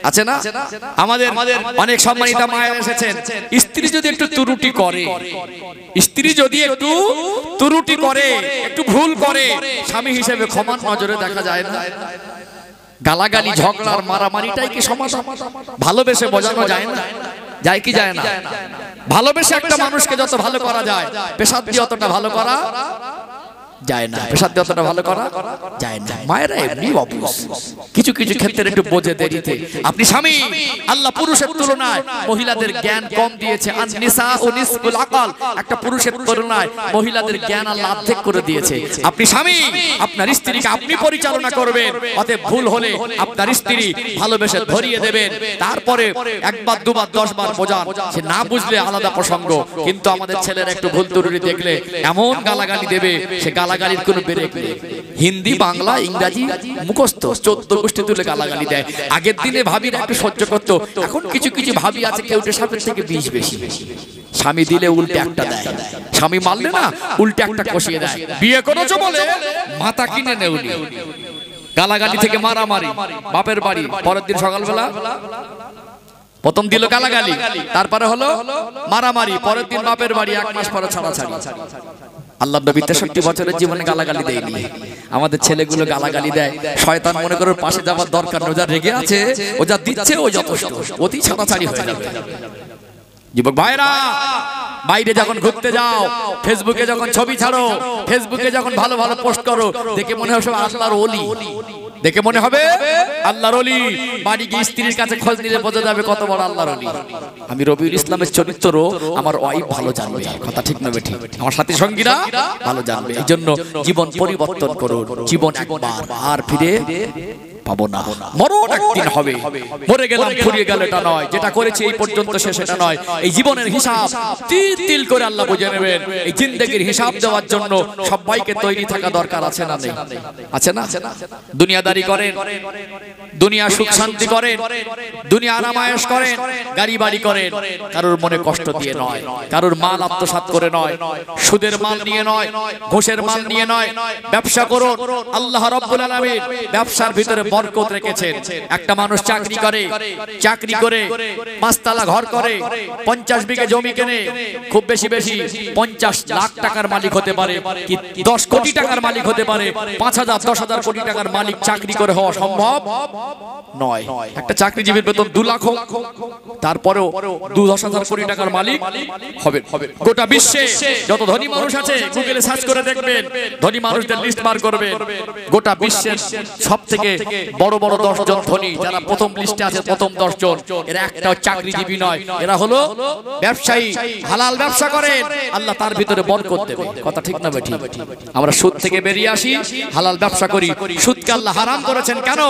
আছে না? আমাদের অনেক সম্মানিতা মায়েরা এসেছেন, স্ত্রী যদি একটু ত্রুটি করে, স্ত্রী যদি একটু ত্রুটি করে, একটু ভুল করে, স্বামী হিসেবে ক্ষমার নজরে দেখা যায় না। গালাগালি ঝগড়ার মারামারিটাই কি সমাধান? ভালোবেসে বোঝানো যায় না? যায় কি যায় না? ভালোবেসে একটা মানুষকে যত ভালো করা যায় পেশাদ দিয়ে অতটা ভালো করা যায় না, পেশাদ দিয়ে অতটা ভালো করা যায় না। মায়েরা এমনি অবুঝ, কিছু কিছু ক্ষেত্রে একটু বোঝে দেরিতে। আপনি স্বামী, আল্লাহ পুরুষের তুলনায় মহিলাদের জ্ঞান কম দিয়েছে। আন নিসা ও নিসফুল আকল, একটা পুরুষের তুলনায় মহিলাদের জ্ঞান আল্লাহ অর্ধেক করে দিয়েছে। আপনি স্বামী, আপনার স্ত্রীকে আপনি পরিচালনা করবেন, অতএব ভুল হলে আপনার স্ত্রী ভালোবেসে ধরিয়ে দেবেন, তারপরে একবার দুবার 10 বার বোঝান। সে না বুঝলে আলাদা প্রসঙ্গ, কিন্তু আমাদের ছেলেরা একটু ভুল ত্রুটি দেখলে এমন গালাগালি দেবে, সে গালাগালির কোনো ব্রেক নেই। হিন্দি, বাংলা, ইংরেজি মুখস্থ 14 গোষ্ঠী তুলে গালাগালি দেয়। আগের দিনে ভাবিরা একটু সহ্য করতো, এখন কিছু কিছু ভাবি আছে কেউটে সাপের থেকে 20 বেশি। স্বামী দিলে উল্টে একটা দেয়, স্বামী মারলে না উল্টে একটা কষিয়ে দেয়। বিয়ে করেছো বলে মাথা কিনে নেউনি। গালাগালি থেকে মারামারি, বাপের বাড়ি। পরের দিন সকালবেলা প্রথম দিল গালাগালি, তারপরে হলো মারামারি, পরের দিন বাপের বাড়ি, 1 মাস পরে ছাড়াছাড়ি। আল্লাহ নবী 63 বছরের জীবনে গালাগালি দেয়নি। আমাদের ছেলেগুলো গালাগালি দেয়। শয়তান মনে করে পাশে যাওয়ার দরকার নেই, ও যা রেগে আছে, ও যা দিচ্ছে ও যথেষ্ট, অতি ছাড়াছাড়ি হয়ে যাবে। যুবক ভাইরা, বাইরে যখন ঘুরতে যাও, ফেসবুকে যখন ছবি ছাড়ো, ফেসবুকে যখন ভালো ভালো পোস্ট করো, দেখে মনে হবে আল্লাহর ওলি, দেখে মনে হবে আল্লাহর ওলি। বাড়ি গিয়ে স্ত্রীর কাছে খোঁজ নিলে বোঝা যাবে কত বড় আল্লাহর ওলি। আমি রবিউল ইসলামের চরিত্র আমার ওয়াইফ ভালো জানবে, কথা ঠিক না ঠিক? আমার সাথী সঙ্গীরা ভালো জানবে। এই জন্য জীবন পরিবর্তন করুন। জীবন একবার আর ফিরে পাবো না, মরণ একদিন হবে। মরে গেলাম ফুরিয়ে গেল এটা নয়, যেটা করেছি এই পর্যন্ত শেষ এটা নয়। এই জীবনের হিসাব তিল তিল করে আল্লাহ বুঝে নেবেন। এই জিন্দেগির হিসাব দেওয়ার জন্য সবাইকে তৈরি থাকা দরকার আছে না নেই? আছে না? দুনিয়াদারি করেন, দুনিয়া সুখ শান্তি করেন, দুনিয়া আরামায়েশ করেন, গাড়ি বাড়ি করেন, কারোর মনে কষ্ট দিয়ে নয়, কারোর মাল আত্মসাৎ করে নয়, সুদের মাল নিয়ে নয়, ঘুষের মাল নিয়ে নয়। ব্যবসা করুন, আল্লাহ রাব্বুল আলামিন ব্যবসার ভিতরে বরকত রেখেছেন। একটা মানুষ চাকরি করে 5 তলা ঘর করে, 50 বিঘে জমি কেনে, খুব বেশি 50 লাখ টাকার মালিক হতে পারে, কি 10 কোটি টাকার মালিক হতে পারে। 5,000 10,000 কোটি টাকার মালিক চাকরি করে হওয়া সম্ভব নয়। একটা চাকরিজীবীর বেতন 2 লাখ হোক, তারপরেও 10,000 কোটি টাকার মালিক হবে। গোটা বিশ্বে যত ধনী মানুষ আছে গুগলে সার্চ করে দেখবেন, ধনী মানুষদের লিস্ট বার করবেন। গোটা বিশ্বের সবথেকে বড় 10 জন ধনী যারা প্রথম লিস্টে আছে, প্রথম 10 জন, এরা একটাও চাকরিজীবী নয়, এরা হলো ব্যবসায়ী। হালাল ব্যবসা করেন, আল্লাহ তার ভিতরে বরকত দেবে। কথা ঠিক না বেঠিক? আমরা সুদ থেকে বেরিয়ে আসি, হালাল ব্যবসা করি। সুদকে আল্লাহ হারাম করেছেন কেন?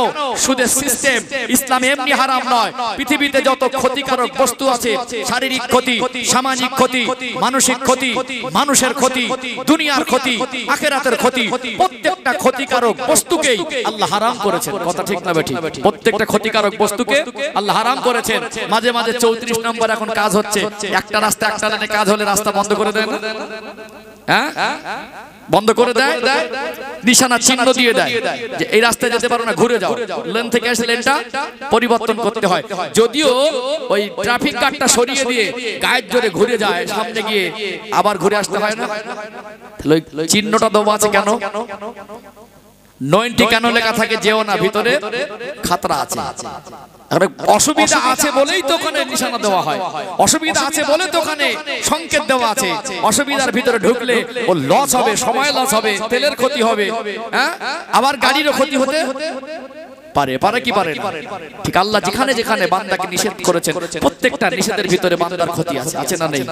সুদের সিস্টেম ইসলামে এমনি হারাম নয়। পৃথিবীতে যত ক্ষতিকারক বস্তু আছে, শারীরিক ক্ষতি, সামাজিক ক্ষতি, মানসিক ক্ষতি, মানুষের ক্ষতি, দুনিয়ার ক্ষতি, আখিরাতের ক্ষতি, প্রত্যেকটা ক্ষতিকারক বস্তুকেই আল্লাহ হারাম করেছেন। কথা ঠিক না বেঠিক? প্রত্যেকটা ক্ষতিকারক বস্তুকে আল্লাহ হারাম করেছেন। মাঝে মাঝে 34 নম্বর এখন কাজ হচ্ছে, একটা রাস্তা একটা লাইনে কাজ হলে রাস্তা বন্ধ করে দেয় না? হ্যাঁ, বন্ধ করে দেয়, নিশানা চিহ্ন দিয়ে দেয় যে এই রাস্তায় যেতে পারো না, ঘুরে যাও। লেন থেকে এসে লেনটা পরিবর্তন করতে হয়। যদিও ওই ট্রাফিক গার্ডটা সরিয়ে দিয়ে গায়ের জোরে ঘুরে যায়, সামনে গিয়ে আবার ঘুরে আসতে হয় না? চিহ্নটা দেওয়া আছে কেন? 90 কেন লেখা থাকে? যেও না, ভিতরে খাতরা আছে। অসুবিধা আছে বলেই তো ওখানে নিশানা দেওয়া হয়, অসুবিধা আছে বলে তো ওখানে সংকেত দেওয়া আছে। অসুবিধার ভিতরে ঢুকলে ও লস হবে, সময় লস হবে, তেলের ক্ষতি হবে, হ্যাঁ, আবার গাড়িরও ক্ষতি হতে পারে কি পারে না? ঠিক আল্লাহ যেখানে যেখানে বান্দাকে নিষেধ করেছেন, প্রত্যেকটা নিষেধের ভিতরে বান্দার ক্ষতি আছে। আছে না নেই?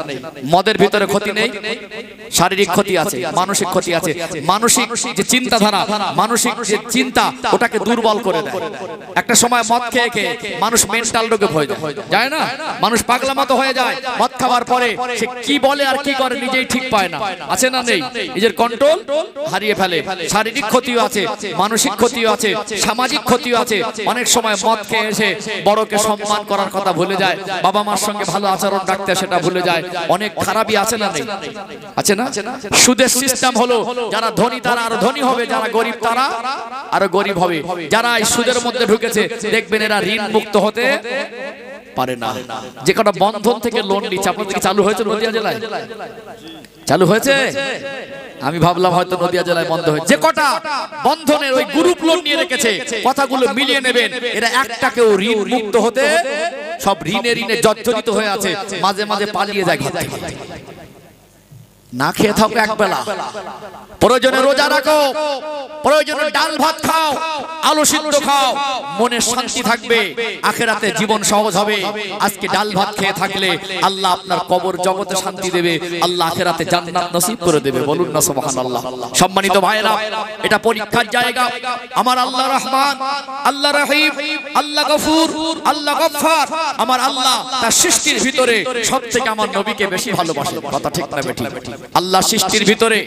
মদের ভিতরে ক্ষতি নেই, শারীরিক ক্ষতি আছে, মানসিক ক্ষতি আছে। মানসিক যে চিন্তাধারা, মানসিক যে চিন্তা, ওটাকে দুর্বল করে দেয়। একটা সময় মদ খেয়ে খেয়ে মানুষ মেন্টাল রোগে হয়ে যায় না? মানুষ পাগলা মতো হয়ে যায়। মদ খাওয়ার পরে সে কি বলে আর কি করে নিজেই ঠিক পায় না। আছে না নেই? নিজের কন্ট্রোল হারিয়ে ফেলে। শারীরিক ক্ষতিও আছে, মানসিক ক্ষতিও আছে, সামাজিক ক্ষতি আছে। অনেক সময় মদ খেয়ে এসে বড়কে সম্মান করার কথা ভুলে যায়, বাবা মার সঙ্গে ভালো আচরণ রাখতে সেটা ভুলে যায়। অনেক খারাপই আছে না নেই? আছে না? সুদের সিস্টেম হলো, যারা ধনী তারা আরো ধনী হবে, যারা গরিব তারা আরো গরিব হবে। যারা এই সুদের মধ্যে ঢুকেছে দেখবেন এরা ঋণ মুক্ত হতে পারে না। যে কটা বন্ধন থেকে লোন নিচ্ছে, আপনাদের কি চালু হয়েছে নদিয়া জেলায়? চালু হয়েছে? আমি ভাবলাম হয়তো নদিয়া জেলায় বন্ধ হয়েছে। যে কটা বন্ধনের ওই গ্রুপ লোন নিয়ে রেখেছে, কথাগুলো মিলিয়ে নেবেন, এরা একটাকেও ঋণ মুক্ত হতে, সব ঋণে জর্জরিত হয়ে আছে। মাঝে মাঝে পালিয়ে যায় ঘর থেকে। না খেয়ে থাকো একবেলা, প্রয়োজনে রোজা রাখো, প্রয়োজনে ডাল ভাত খাও, আলু সিদ্ধ খাও, মনে শান্তি থাকবে, আখিরাতে জীবন সহজ হবে। আজকে ডাল ভাত খেয়ে থাকলে আল্লাহ আপনার কবর জগতে শান্তি দেবে, আল্লাহ আখিরাতে জান্নাত নসিব করে দেবে। বলুন না সুবহানাল্লাহ। সম্মানিত ভাইরা, এটা পরীক্ষার জায়গা। আমার আল্লাহ রহমান, আল্লাহ রহিম, আল্লাহ গফুর, আল্লাহ গফফার। আমার আল্লাহ তার সৃষ্টির ভিতরে সবথেকে আমার নবীকে বেশি ভালোবাসে। কথা ঠিক না বেঠিক? আল্লাহ সৃষ্টির ভিতরে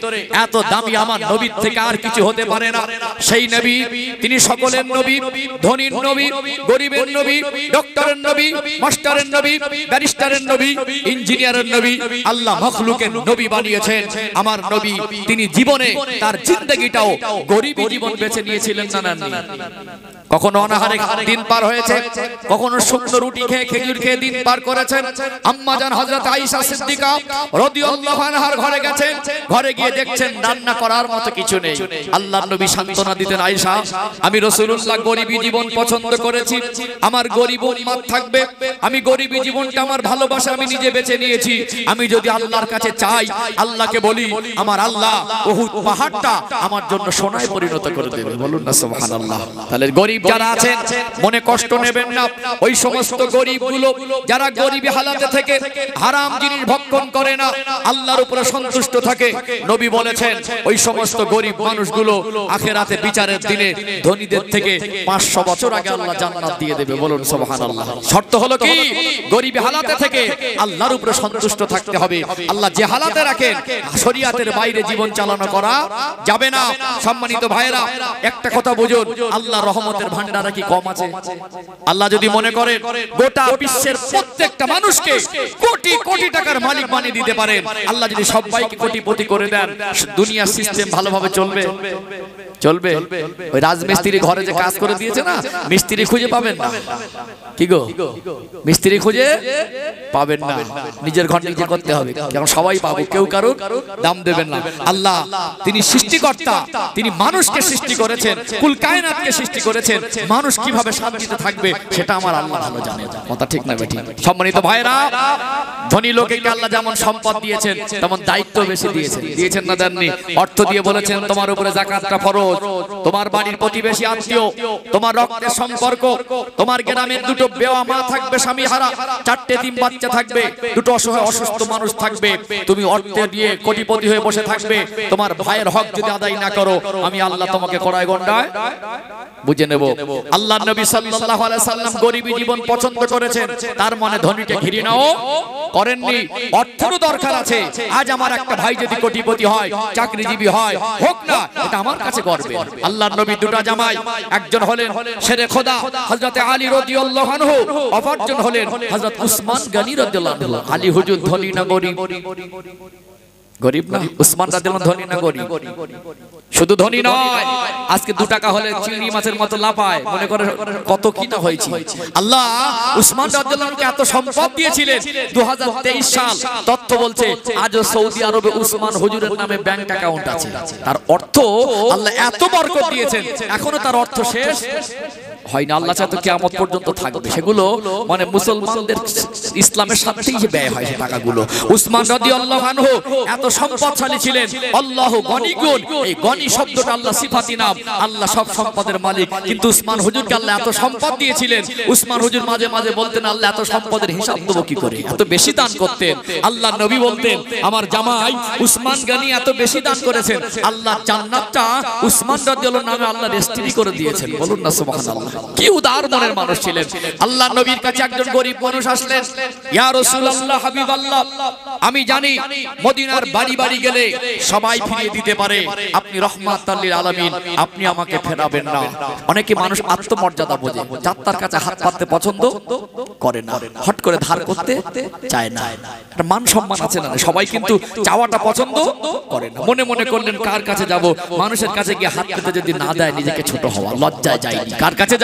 এত দামি আমার নবীর থেকে আর কিছু হতে পারে না। সেই নবী, তিনি সকলের নবী, ধনীর নবী, গরিবের নবী, ডক্টরের নবী, মাস্টারের নবী, ব্যারিস্টারের নবী, ইঞ্জিনিয়ারের নবী। আল্লাহ মখলুকের নবী বানিয়েছেন। আমার নবী তিনি জীবনে তার জিন্দেগিটাও গরিবী জীবন বেছে নিয়েছিলেন না? কখনো অনাহারে দিন পার হয়েছে, কখনো শুকনো রুটি খেয়ে খেজুর খেয়ে দিন পার করেছেন। আম্মা জান হযরত আয়েশা সিদ্দিকা রাদিয়াল্লাহু আনহার ঘরে গেছেন, ঘরে গিয়ে দেখছেন রান্না করার মতো কিছু নেই। আল্লাহর নবী সান্ত্বনা দিতেন, আয়েশা আমি রাসূলুল্লাহ গরিবী জীবন পছন্দ করেছি, আমার গরিব উম্মত থাকবে, আমি গরিবী জীবনটা আমার ভালোবাসা আমি নিজে বেছে নিয়েছি। আমি যদি আল্লাহর কাছে চাই, আল্লাহকে বলি, আমার আল্লাহ উহুদ পাহাড়টা আমার জন্য সোনায় পরিণত করে দেবে। বলুন না সুবহানাল্লাহ। তাহলে গরিব যারা আছেন মনে কষ্ট নেবেন না। ওই সমস্ত গরিবগুলো যারা গরিবী হালাতে থেকে হারাম জিনিস ভক্ষণ করে না, আল্লাহর উপরে সন্তুষ্ট থাকে, নবী বলেছেন ওই সমস্ত গরিব মানুষগুলো আখিরাতে বিচারের দিনে ধনীদের থেকে 500 বছর আগে আল্লাহ জান্নাত দিয়ে দেবে। বলুন সুবহানাল্লাহ। শর্ত হলো কি? গরিবী হালাতে থেকে আল্লাহর উপরে সন্তুষ্ট থাকতে হবে। আল্লাহ যে হালাতে রাখেন, শরীয়তের বাইরে জীবন চালানো করা যাবে না। সম্মানিত ভাইরা, একটা কথা বুঝুন, আল্লাহ রহমতের রহমতের ভান্ডার কি কম আছে? আল্লাহ যদি মনে করে গোটা বিশ্বের প্রত্যেকটা মানুষকে কোটি কোটি টাকার মালিক বানিয়ে দিতে পারেন, আল্লাহ যদি সবাইকে কোটিপতি করে দেন, দুনিয়ার সিস্টেম ভালোভাবে চলবে? চলবে? ওই রাজমিস্ত্রি ঘরে যে কাজ করে দিয়েছে না, মিস্ত্রি খুঁজে পাবেন না। কি গো, মিস্ত্রি খুঁজে পাবেন না, নিজের ঘর নিজে করতে হবে, কারণ সবাই পাবো, কেউ কারোর দাম দেবেন না। আল্লাহ তিনি সৃষ্টিকর্তা, তিনি মানুষকে সৃষ্টি করেছেন, কুল কায়নাতকে সৃষ্টি করেছেন, মানুষ কিভাবে শান্তিতে থাকবে সেটা আমার আল্লাহ ভালো জানেন। কথা ঠিক না বেঠিক? সম্মানিত ভাইরা, ধনী লোকেকে আল্লাহ যেমন সম্পদ দিয়েছেন তেমন দায়িত্ব বেশি দিয়েছেন। দিয়েছেন না দেননি? অর্থ দিয়ে বলেছেন তোমার উপরে যাকাতটা ফরজ। তোমার বাড়ির প্রতিবেশী আত্মীয়, তোমার রক্তের সম্পর্ক, তোমার গ্রামের দুটো বেওয়া মা থাকবে স্বামী হারা, 4টে ডিম বাচ্চা থাকবে, দুটো অসহায় অসুস্থ মানুষ থাকবে, তুমি অর্থ দিয়ে কোটিপতি হয়ে বসে থাকবে, তোমার ভাইয়ের হক যদি আদায় না করো, আমি আল্লাহ তোমাকে কড়ায় গন্ডায় বুঝে নেব। আল্লাহর নবী সাল্লাল্লাহু আলাইহি সাল্লাম গরিবী জীবন পছন্দ করেছেন, তার মনে ধনীকে ঘৃণাও করেননি। অর্থেরও দরকার আছে। আজ আমার একটা ভাই যদি কোটিপতি হয়, চাকরিজীবী হয়, হোক না, এটা আমার কাছে গর্ব। আল্লাহর নবী দুটো জামাই, একজন হলেন শেরে খোদা হযরত আলী রাদিয়াল্লাহু আনহু, অপরজন হলেন হযরত উসমান গনি রাদিয়াল্লাহু আনহু। আলী হুজুর ধনী না গরিব? গরিব না? উসমান রাদিয়াল্লাহু ধনী না গরিব? শুধু ধনী নয়, আজকে 2 টাকা হলে চিংড়ি মাছের মতো লাফায়, মনে করে কত কি না হয়েছে। আল্লাহ উসমান রাদিয়াল্লাহু আনহুকে এত সম্পদ দিয়েছিলেন। 2023 সাল তথ্য বলছে আজও সৌদি আরবে উসমান হুজুরের নামে ব্যাংক অ্যাকাউন্ট আছে। তার অর্থ আল্লাহ এত বরকত দিয়েছেন, এখনো তার অর্থ শেষ হয় না। আল্লাহ চায় তো কিয়ামত পর্যন্ত থাকবে, সেগুলো মানে মুসলমানদের ইসলামের সাথেই যে ব্যয় হয় সে টাকাগুলো। উসমান রাদিয়াল্লাহু আনহু এত সম্পদশালী ছিলেন। আল্লাহু গনিগুন, এই গনি শব্দটা আল্লাহ সিফাতি নাম, আল্লাহ সব সম্পদের মালিক। কিন্তু উসমান হুজুরকে আল্লাহ এত সম্পদ দিয়েছিলেন, উসমান হুজুর মাঝে মাঝে বলতেন আল্লাহ এত সম্পদের হিসাব দেব কি করে, এত বেশি দান করতেন। আল্লাহ নবী বলতেন আমার জামাই উসমান গনি এত বেশি দান করেছেন, আল্লাহ জান্নাতটা উসমান রাদিয়াল্লাহু নামে আল্লাহ রেজিস্ট্রি করে দিয়েছেন। বলুন না সুবহানাল্লাহ। কি উদার মনের মানুষ ছিলেন। আল্লাহ নবীর কাছে একজন গরিব মানুষ আসলেন, ইয়া রাসূলুল্লাহ হাবিবাল্লাহ, আমি জানি মদিনার বাড়ি বাড়ি গেলে সবাই ফিরিয়ে দিতে পারে, আপনি রাহমাতাল লিল আলামিন, আপনি আমাকে ফেরাবেন না। অনেকে মানুষ আত্মমর্যাদা বোঝে, যাত্রার কাছে হাত পাততে পছন্দ করে না, হট করে ধার করতে চায় না। একটা মান সম্মান আছে না, সবাই কিন্তু চাওয়াটা পছন্দ করে না। মনে মনে করলেন কার কাছে যাব, মানুষের কাছে গিয়ে হাত পেতে যদি না দেয় নিজেকে ছোট হওয়া, লজ্জায় যায়নি। কার কাছে যাব?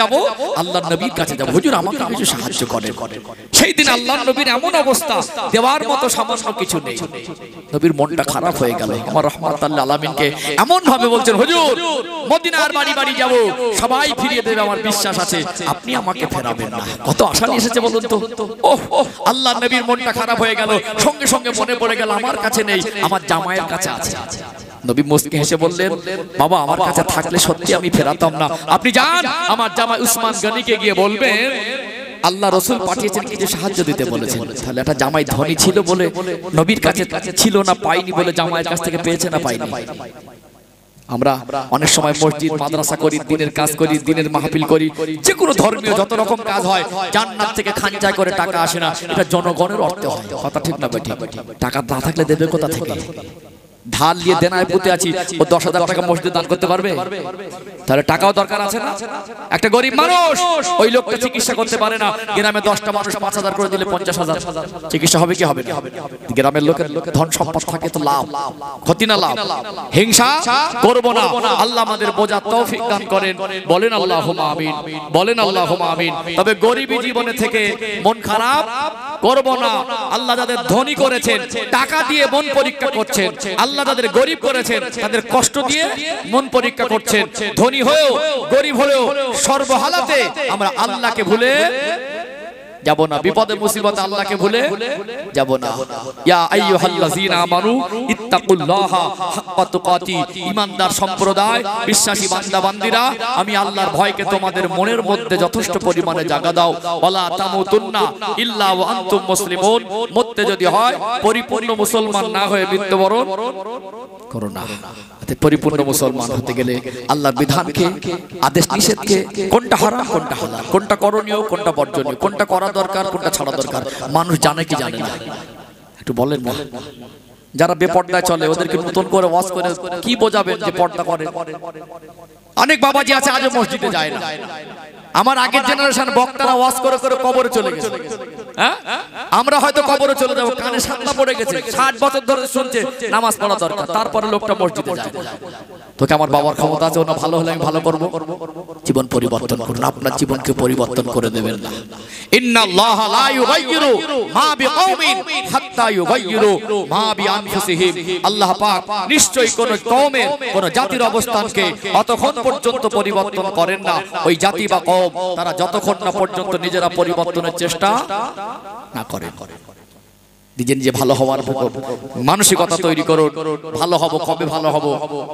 আল্লাহর নবীর কাছে যাব, হুজুর আমাকে কিছু সাহায্য করেন। সেই দিন আল্লাহর নবীর এমন অবস্থা, দেওয়ার মতো সামান্য কিছু নেই। নবীর মনটা খারাপ হয়ে গেল। আমার রাহমাতাল লিল আলামিনকে এমন ভাবে বলছেন, হুজুর মদিনার বাড়ি বাড়ি যাব, সবাই ফিরিয়ে দেবে, আমার বিশ্বাস আছে, আপনি আমাকে ফেরাবেন না। কত আশা নিয়ে এসেছে বলুন তো। ওহ, আল্লাহর নবীর মনটা খারাপ হয়ে গেল। সঙ্গে সঙ্গে মনে পড়ে গেল আমার কাছে নেই, আমার জামাইয়ের কাছে আছে। নবী মুস্কি হেসে বললেন, বাবা আমার কাছে থাকলে সত্যি আমি ফেরাতাম না, আপনি যান আমার জামাই উসমান গনিকে গিয়ে বলবেন আল্লাহ রাসূল পাঠিয়েছেন কিছু সাহায্য দিতে বলেছেন। তাহলে একটা জামাই ধনী ছিল বলে, নবীর কাছে ছিল না পাইনি বলে জামাইয়ের কাছ থেকে পেয়েছে না পাইনি। আমরা অনেক সময় মসজিদ মাদ্রাসা করি, দিনের কাজ করি, দিনের মাহফিল করি, যে কোনো ধর্মীয় যত রকম কাজ হয়, জান্নাত থেকে খানচাই করে টাকা আসে না, এটা জনগণের অর্থে হয়। কথা ঠিক না বেঠিক? টাকা না থাকলে দেবে কোথা থেকে? ধার নিয়ে দেনায় পুঁতে আছি, ও 10,000 টাকা মসজিদে দান করতে পারবে? তাহলে টাকাও দরকার আছে না? একটা গরিব মানুষ, ওই লোকটা চিকিৎসা করতে পারে না, গ্রামে 10টা মানুষ 5,000 করে দিলে 50,000 চিকিৎসা হবে কি হবে না? গ্রামের লোকের ধন সম্পদ থাকে তো লাভ, ক্ষতি না লাভ? হিংসা করব না। আল্লাহ আমাদের বোঝার তৌফিক দান করেন, বলেন আল্লাহুম্মা আমিন, বলেন আল্লাহুম্মা আমিন। তবে গরিবী জীবনে থেকে মন খারাপ করব না। আল্লাহ যাদের ধনী করেছেন টাকা দিয়ে মন পরীক্ষা করছেন, আল্লাহ যাদের গরিব করেছেন তাদের কষ্ট দিয়ে মন পরীক্ষা করছেন। ধনী হয়েও গরিব হলেও সর্বহালাতে আমরা আল্লাহকে ভুলে যাব না, বিপদে মুসিবতে আল্লাহকে ভুলে যাব না। ইয়া আইয়ুহাল্লাযীনা আমানু ইত্তাকুল্লাহা হাক্কা তুকাতি, ঈমানদার সম্প্রদায়, বিশ্বাসী বান্দা বান্দীরা, আমি আল্লাহর ভয়কে তোমাদের মনের মধ্যে যথেষ্ট পরিমাণে জাগা দাও। ওয়ালা তামুতুন্না ইল্লা ওয়া আনতুম মুসলিমুন, মরতে যদি হয় পরিপূর্ণ মুসলমান না হয়ে মৃত্যুবরণ করো না। পরিপূর্ণ মুসলমান হতে গেলে আল্লাহর বিধানকে, আদেশ নিষেধকে, কোনটা হারাম কোনটা হালাল, কোনটা করণীয় কোনটা বর্জনীয়, কোনটা করা দরকার কোনটা ছাড়া দরকার, মানুষ জানে কি জানে না? একটু বলেন না। যারা বেপর্দায় চলে ওদেরকে নতুন করে ওয়াজ করে কি বোঝাবেন যে পর্দা করে? অনেক বাবাজি আছে আজও মসজিদে যায় না। আমার আগের জেনারেশন বক্তারা ওয়াজ করে করে কবরে চলে গেছে। হ্যাঁ, আমরা হয়তো কবরে চলে যাব, কানে সাতলা পড়ে গেছে, 60 বছর ধরে শুনছে নামাজ পড়া দরকার, তারপরে লোকটা মসজিদে যায়। তোকে আমার বাবার ক্ষমতা আছে, ওনা ভালো হলে আমি ভালো করব। জীবন পরিবর্তন করুন, আপনার জীবনকে পরিবর্তন করে দেবেন না। ইন্নাল্লাহা লা ইউগাইয়িরু মা বিকওমিন হাত্তা ইউগাইয়িরু মা বিআনফুসিহিম। আল্লাহ পাক নিশ্চয়ই কোন কওমের কোন জাতির অবস্থানকে অতক্ষণ পর্যন্ত পরিবর্তন করেন না, ওই জাতি বা কওম তারা যতক্ষণ না পর্যন্ত নিজেরা পরিবর্তনের চেষ্টা না করে। নিজে নিজে ভালো হওয়ার মানসিকতা তৈরি করুন। ভালো হব, কবে ভালো হব,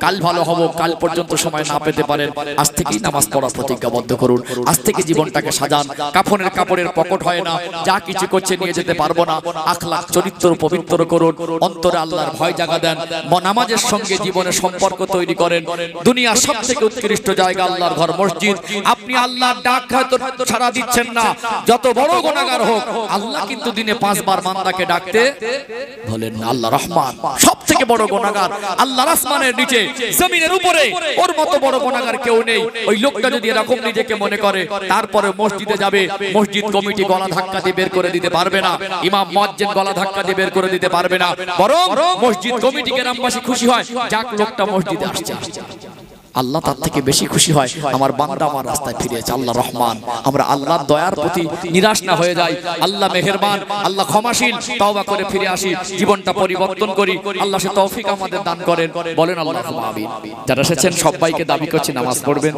কাল ভালো হব, কাল পর্যন্ত সময় না পেতে পারেন, আজ থেকেই নামাজ পড়ার প্রতিজ্ঞাবদ্ধ করুন। আজ থেকে জীবনটাকে সাজান। কাফনের কাপড়ের পকেট হয় না, যা কিছু করছে নিয়ে যেতে পারবো না। আখলাক চরিত্র পবিত্র করুন, অন্তরে আল্লাহর ভয় জাগা দেন, নামাজের সঙ্গে জীবনের সম্পর্ক তৈরি করেন। দুনিয়ার সবথেকে উৎকৃষ্ট জায়গা আল্লাহর ঘর মসজিদ। আপনি আল্লাহর ডাক হয়তো সাড়া দিচ্ছেন না, যত বড় গুনাহগার হোক, আল্লাহ কিন্তু দিনে 5 বার বান্দাকে ডাক বলেন আল্লাহ রহমান। সব থেকে বড় গুনাহগার আল্লাহর আসমানের নিচে জমিনের উপরে, ওর মতো বড় গুনাহগার কেউ নেই। ওই লোকটা যদি এরকম নিজেকে মনে করে, তারপরে মসজিদে যাবে, মসজিদ কমিটি গলা ধাক্কা দিয়ে বের করে দিতে পারবে না, ইমাম মুয়াজ্জিন গলা ধাক্কা দিয়ে বের করে দিতে পারবে না, বরং মসজিদ কমিটি গ্রামবাসী খুশি হয় যাক লোকটা মসজিদে আসছে। আল্লাহ তার থেকে বেশি খুশি হয় আমার বান্দা আমার রাস্তায় ফিরেছে। আল্লাহ রহমান। আমরা আল্লাহর দয়ার প্রতি নিরাশ না হয়ে যাই। আল্লাহ মেহেরবান, আল্লাহ ক্ষমাশীল। তওবা করে ফিরে আসি, জীবনটা পরিবর্তন করি। আল্লাহ সে তৌফিক আমাদের দান করেন। বলেন আল্লাহুম্মা আমিন। যারা এসেছেন সবাইকে দাবি করছি নামাজ পড়বেন,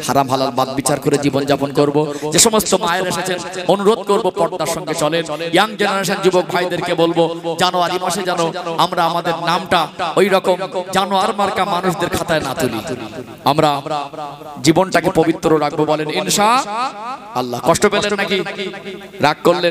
হারাম হালাল বাদ বিচার করে জীবন যাপন করব। যে সমস্ত মায়ের এসেছেন অনুরোধ করব পর্দার সঙ্গে চলেন। ইয়াং জেনারেশন যুবক ভাইদেরকে বলবো, জানুয়ারি মাসে যেন আমরা আমাদের নামটা ওই রকম জানোয়ার মার্কা মানুষদের খাতায় না তুলি। আমরা জীবনটাকে পবিত্র রাখবো। বলেন ইনশাআল্লাহ। কষ্ট পেলেন নাকি? রাগ করলেন?